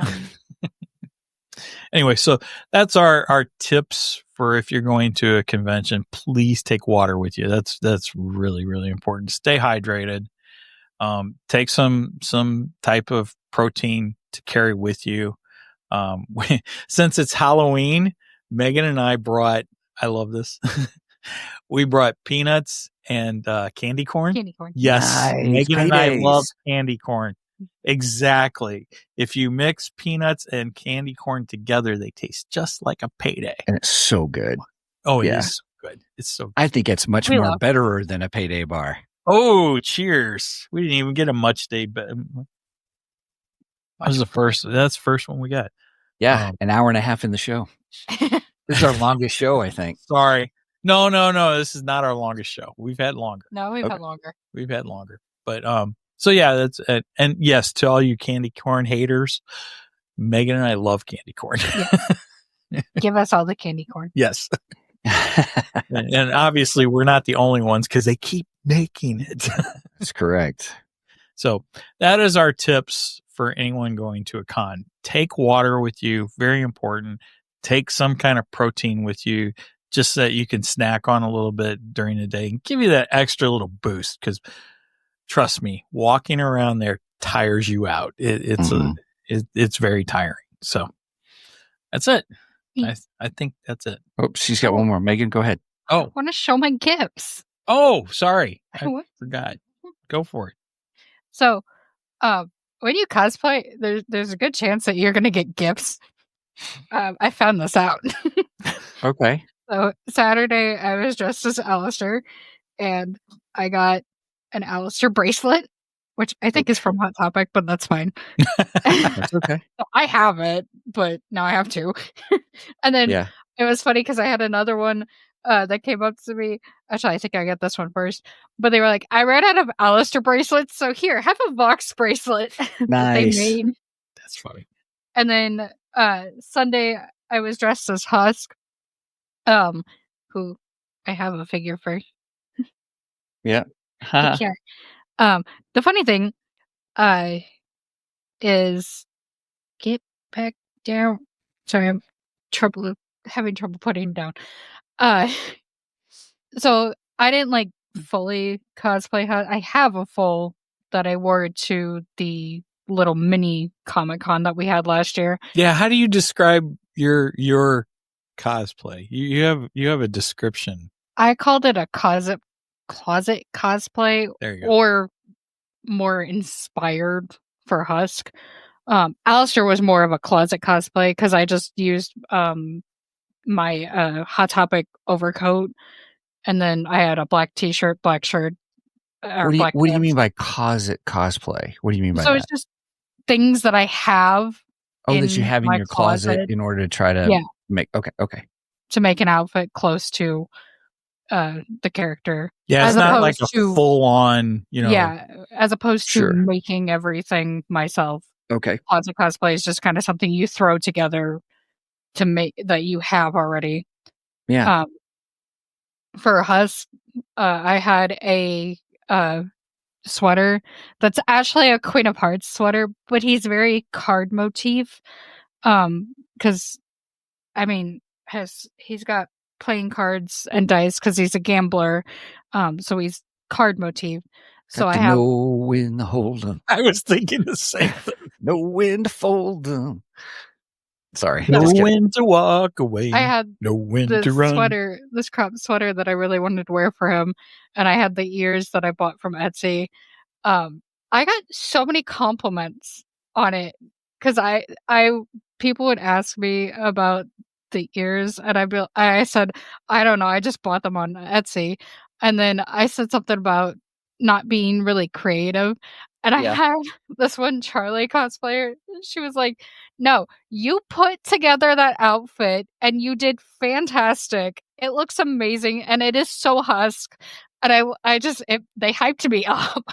Anyway, so that's our tips for if you're going to a convention. Please take water with you. That's really, really important. Stay hydrated. Take some type of protein to carry with you. Since it's Halloween, Megan and I brought, I love this. We brought peanuts and candy corn. Candy corn. Yes. Nice. Megan and I Paydays. love candy corn. Exactly. If you mix peanuts and candy corn together, they taste just like a payday. And it's so good. Oh, Yeah. it is so good. It's so good. I think it's much We more love- betterer than a payday bar. Oh, cheers. We didn't even get a much day, but that was the first. That's the first one we got. Yeah. An hour and a half in the show. This is our longest show, I think. Sorry. No. This is not our longest show. We've had longer. No, we've had longer. We've had longer. But so yeah, that's it. And yes, to all you candy corn haters, Megan and I love candy corn. Yes. Give us all the candy corn. Yes. And obviously we're not the only ones because they keep making it. That's correct. So that is our tips for anyone going to a con. Take water with you. Very important. Take some kind of protein with you just so that you can snack on a little bit during the day and give you that extra little boost. Because trust me, walking around there tires you out. It's very tiring. So that's it. I think that's it. Oh, she's got one more. Megan, go ahead. Oh, I want to show my gifts. Oh, sorry. I forgot. Go for it. So, when you cosplay, there's a good chance that you're going to get gifts. I found this out. Okay. So, Saturday, I was dressed as Alastor, and I got an Alastor bracelet, which I think is from Hot Topic, but that's fine. That's okay. So I have it, but now I have two. And then it was funny because I had another one that came up to me. Actually, I think I got this one first. But they were like, I ran out of Alastor bracelets, so here, have a Vox bracelet. Nice. They made. That's funny. And then Sunday, I was dressed as Husk, who I have a figure for. Yeah. The funny thing is, get back down. Sorry, I'm having trouble putting it down. So I didn't fully cosplay. I have a full that I wore to the little mini Comic-Con that we had last year. Yeah, how do you describe your cosplay? You have a description. I called it a closet cosplay. There you go. Or more inspired for Husk. Alastor was more of a closet cosplay because I just used my Hot Topic overcoat, and then I had a black t-shirt, black shirt. What do you mean by closet cosplay? What do you mean by that? So it's just things that I have. That you have in your closet in order to try to make. Okay. To make an outfit close to the character. Yeah, it's not like a full on, Yeah, as opposed to making everything myself. Okay. Closet cosplay is just kind of something you throw together to make that you have already. Yeah. For Husk, I had a sweater that's actually a Queen of Hearts sweater, but he's very card motif. Because he's got playing cards and dice because he's a gambler. So he's card motif. So I have know when to hold them. I was thinking the same thing. Know when to fold them. Sorry. Know when to walk away. I had know when to run. This crop sweater that I really wanted to wear for him, and I had the ears that I bought from Etsy. I got so many compliments on it because people would ask me about the ears, and I said, I don't know, I just bought them on Etsy, and then I said something about not being really creative, and I had this one Charlie cosplayer. She was like, no, you put together that outfit and you did fantastic. It looks amazing and it is so Husk. And they hyped me up.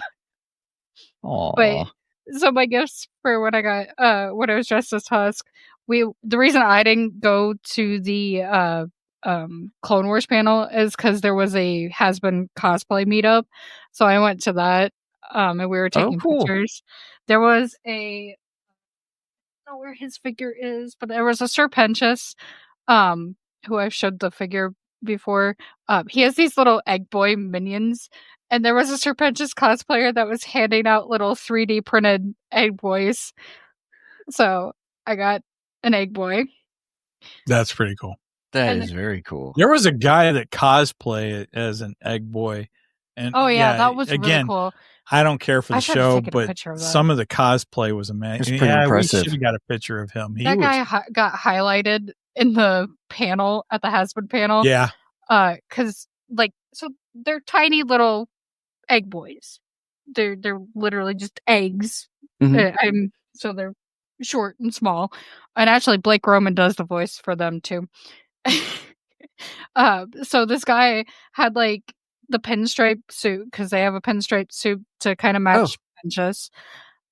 Aww. But so my gifts for when I was dressed as Husk, the reason I didn't go to the Clone Wars panel is because there was a Hazbin cosplay meetup. So I went to that. And we were taking pictures. There was I don't know where his figure is, but there was a Serpentius, who I've showed the figure before. He has these little egg boy minions, and there was a Serpentius cosplayer that was handing out little 3D printed egg boys. So I got an egg boy. That's pretty cool. That is very cool. There was a guy that cosplayed as an egg boy. And that was really cool. I don't care for the show, but some of the cosplay was amazing. It's pretty impressive. We should have got a picture of him. Guy got highlighted in the panel at the Hazbin panel. Yeah. Because so they're tiny little egg boys. They're literally just eggs. Mm-hmm. So they're short and small. And actually, Blake Roman does the voice for them too. So this guy had like the pinstripe suit because they have a pinstripe suit to kind of match pinches.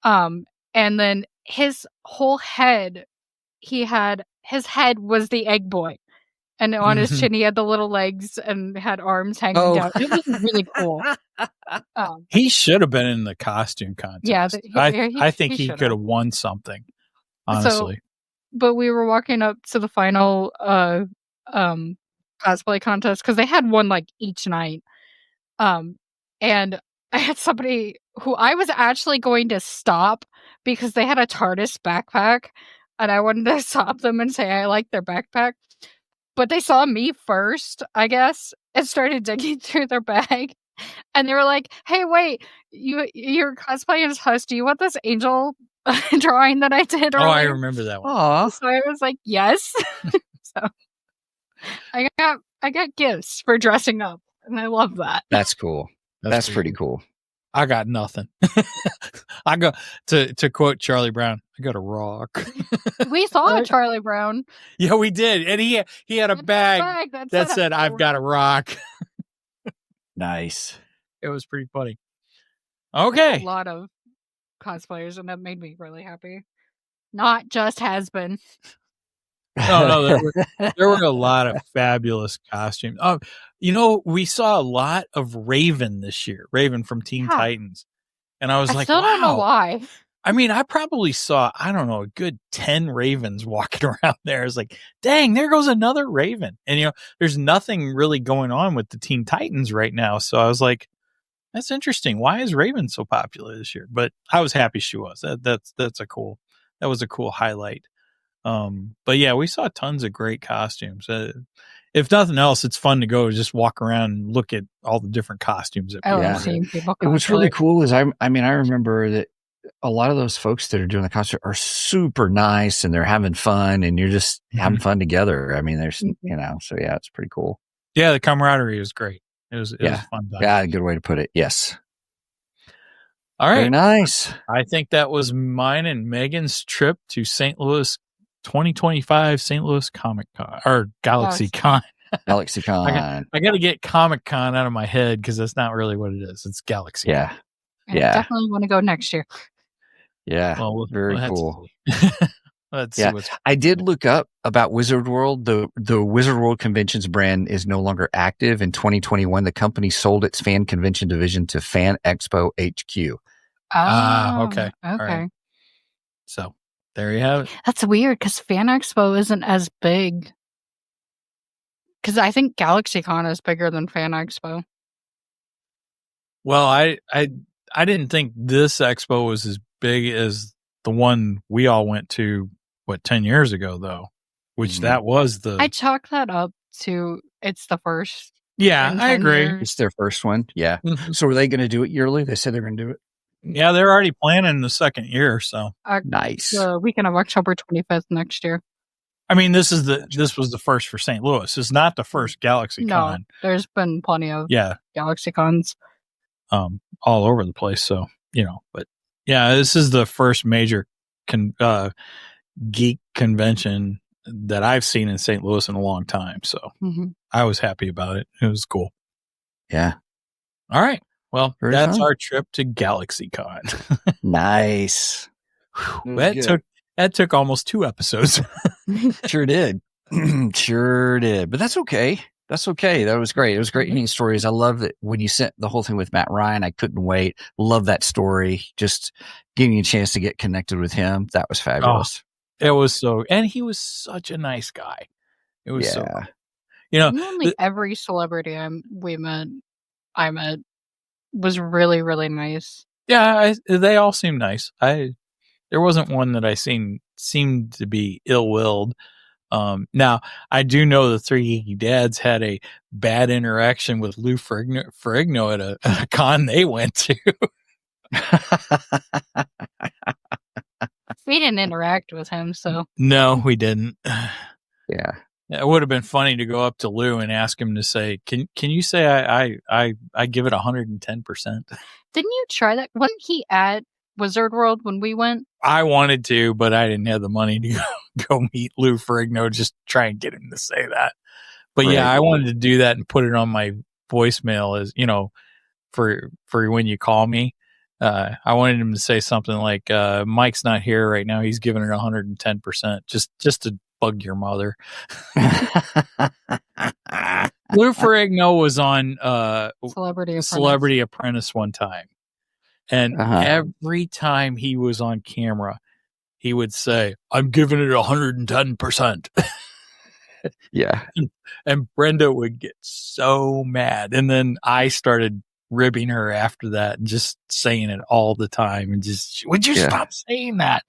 And then his whole head, his head was the egg boy. And on his chin, he had the little legs and had arms hanging down. It was really cool. He should have been in the costume contest. Yeah, I think he could have won something, honestly. But we were walking up to the final cosplay contest because they had one like each night. And I had somebody who I was actually going to stop because they had a TARDIS backpack, and I wanted to stop them and say I like their backpack. But they saw me first, I guess, and started digging through their bag. And they were like, "Hey, wait, you're cosplaying as Huss. Do you want this angel drawing that I did earlier?" I remember that one. Aw. So I was like, "Yes." So I got gifts for dressing up, and I love that. That's cool. That's pretty cool. I got nothing. I go to quote Charlie Brown. I got a rock. We saw Charlie Brown. Yeah, we did, and he had a bag that said "I've got a rock." Nice. It was pretty funny. Okay, A lot of cosplayers, and that made me really happy. Not just Hazbin. No, there were a lot of fabulous costumes. We saw a lot of Raven this year. Raven from Teen Titans, and I was like, still don't know why. I mean, I probably saw, I don't know, a good 10 Ravens walking around there. It's like, dang, there goes another Raven. And, there's nothing really going on with the Teen Titans right now. So I was like, that's interesting. Why is Raven so popular this year? But I was happy she was. That was a cool highlight. But yeah, we saw tons of great costumes. If nothing else, it's fun to go just walk around and look at all the different costumes. What's really cool is I remember that a lot of those folks that are doing the costume are super nice and they're having fun and you're just having fun together. I mean, there's, so yeah, it's pretty cool. Yeah. The camaraderie was great. It was fun. Yeah. A good way to put it. Yes. All right. Very nice. I think that was mine and Megan's trip to St. Louis 2025 St. Louis Comic Con or Galaxy Con. Galaxy Con. I got to get Comic Con out of my head because that's not really what it is. It's Galaxy. Yeah. I definitely want to go next year. Yeah. Well, very cool. Let's see I did look up about Wizard World. The Wizard World Conventions brand is no longer active. In 2021, the company sold its fan convention division to Fan Expo HQ. Okay. Right. So there you have it. That's weird because Fan Expo isn't as big. Because I think GalaxyCon is bigger than Fan Expo. Well, I didn't think this expo was as big as the one we all went to, 10 years ago, though, which that was I chalk that up to it's the first. Yeah, I agree. Years. It's their first one. Yeah. So are they going to do it yearly? They said they're going to do it. Yeah, they're already planning the second year. So nice. The weekend of October 25th next year. I mean, this was the first for St. Louis. It's not the first GalaxyCon. No, there's been plenty of GalaxyCons. All over the place. So, but yeah, this is the first major geek convention that I've seen in St. Louis in a long time. So I was happy about it. It was cool. Yeah. All right. Well, Very that's fun. our trip to GalaxyCon. Nice. That took almost 2 episodes. Sure did. Sure did. But that's okay. That's okay. That was great. It was great hearing stories. I love that when you sent the whole thing with Matt Ryan. I couldn't wait. Love that story. Just giving you a chance to get connected with him. That was fabulous. It was and he was such a nice guy. It was so good. Nearly every celebrity I met was really, really nice. Yeah, they all seemed nice. There wasn't one that I seemed to be ill-willed. Now, I do know the 3 Geeky Dads had a bad interaction with Lou Ferrigno at a con they went to. We didn't interact with him, so. No, we didn't. Yeah. It would have been funny to go up to Lou and ask him to say, "Can you say I give it 110%?" Didn't you try that? Wasn't he at Wizard World when we went? I wanted to, but I didn't have the money to go meet Lou Ferrigno. Just try and get him to say that. But Right. yeah, I wanted to do that and put it on my voicemail as, for when you call me. I wanted him to say something like, Mike's not here right now. He's giving it 110%, just to bug your mother. Lou Ferrigno was on Celebrity Apprentice one time. And every time he was on camera, he would say, I'm giving it 110%. Yeah. And Brenda would get so mad. And then I started ribbing her after that and just saying it all the time. And just, would you stop saying that?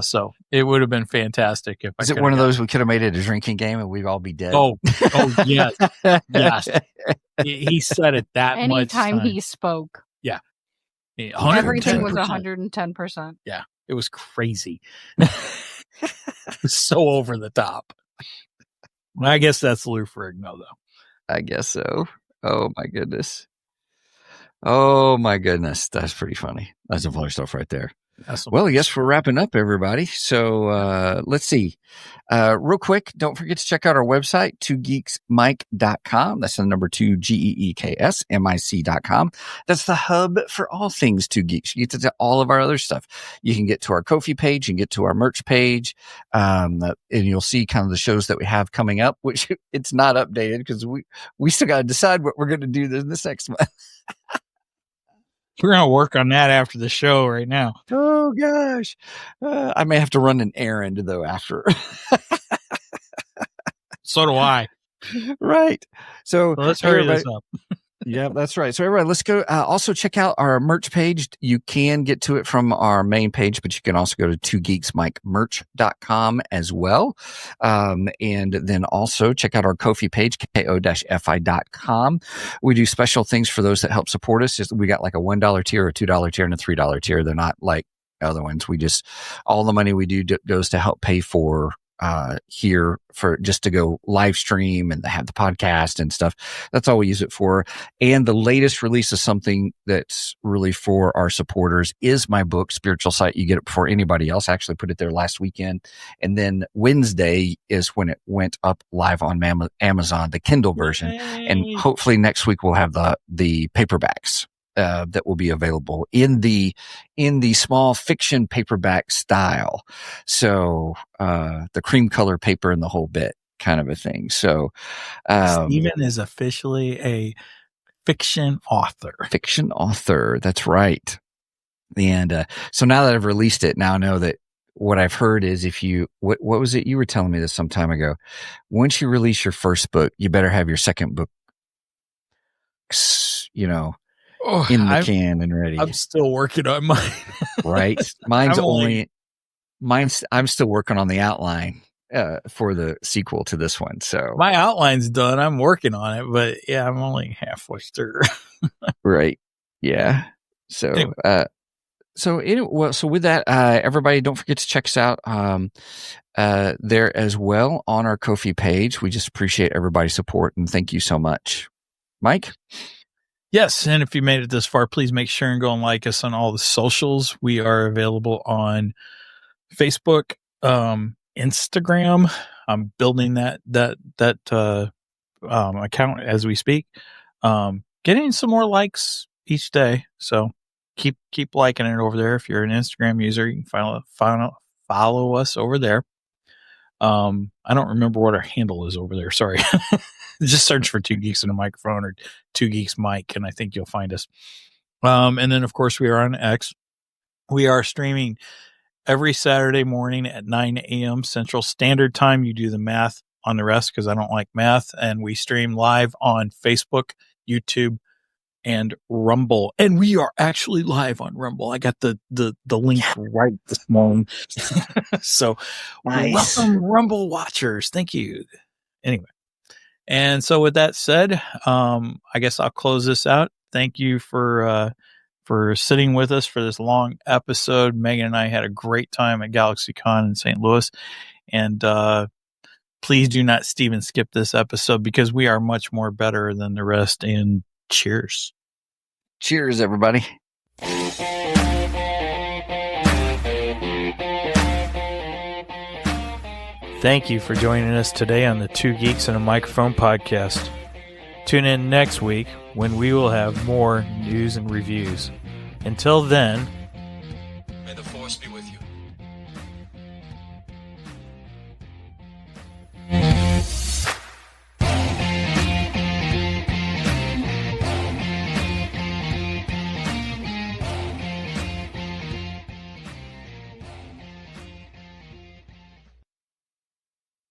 So it would have been fantastic if Is it one of those we could have made it a drinking game and we'd all be dead? Oh, yes. Yes. He said it that much. Anytime he spoke. Yeah. Everything was 110%. Yeah. It was crazy. It was so over the top. I guess that's Lou Ferrigno, though. I guess so. Oh, my goodness. That's pretty funny. That's some funny stuff right there. Well, I guess we're wrapping up, everybody. So let's see. Real quick, don't forget to check out our website, 2geeksmic.com. That's the number 2 GEEKSMIC.com. That's the hub for all things 2 Geeks. You get to all of our other stuff. You can get to our Ko-fi page and get to our merch page. And you'll see kind of the shows that we have coming up, which it's not updated because we still got to decide what we're going to do this next month. We're going to work on that after the show right now. Oh, gosh. I may have to run an errand, though, after. So do I. Right. So let's hurry this up. Yeah, that's right. So everybody, let's go. Also check out our merch page. You can get to it from our main page, but you can also go to 2geeksmicmerch.com as well. And then also check out our Ko-fi page, ko-fi.com. We do special things for those that help support us. We got like a $1 tier, a $2 tier, and a $3 tier. They're not like other ones. All the money we do goes to help pay for here for just to go live stream and have the podcast and stuff. That's all we use it for. And the latest release of something that's really for our supporters is my book, Spiritual Sight. You get it before anybody else. I actually put it there last weekend. And then Wednesday is when it went up live on Amazon, the Kindle version. Yay. And hopefully next week we'll have the paperbacks. That will be available in the small fiction paperback style. So, the cream color paper and the whole bit kind of a thing. So, Stephen is officially a fiction author. Fiction author. That's right. And, so now that I've released it, now I know that what I've heard is what was it? You were telling me this some time ago. Once you release your first book, you better have your second book, in the can and ready. I'm still working on mine. Right. I'm still working on the outline for the sequel to this one. So my outline's done. I'm working on it, but yeah, I'm only halfway through. Right. Yeah. So, anyway. So with that, everybody don't forget to check us out, there as well on our Ko-fi page. We just appreciate everybody's support and thank you so much. Mike? Yes, and if you made it this far, please make sure and go and like us on all the socials. We are available on Facebook, Instagram. I'm building that account as we speak. Getting some more likes each day, so keep liking it over there. If you're an Instagram user, you can follow us over there. I don't remember what our handle is over there. Sorry. Just search for 2 Geeks and a Microphone or 2 Geeks Mic, and I think you'll find us. And then, of course, we are on X. We are streaming every Saturday morning at 9 a.m. Central Standard Time. You do the math on the rest because I don't like math. And we stream live on Facebook, YouTube, and Rumble. And we are actually live on Rumble. I got the link right this morning. So nice. Welcome, Rumble watchers. Thank you. Anyway. And so with that said, I guess I'll close this out. Thank you for sitting with us for this long episode. Megan and I had a great time at GalaxyCon in St. Louis. And please do not Steven skip this episode because we are much more better than the rest. And cheers. Cheers, everybody. Thank you for joining us today on the Two Geeks and a Microphone podcast. Tune in next week when we will have more news and reviews. Until then,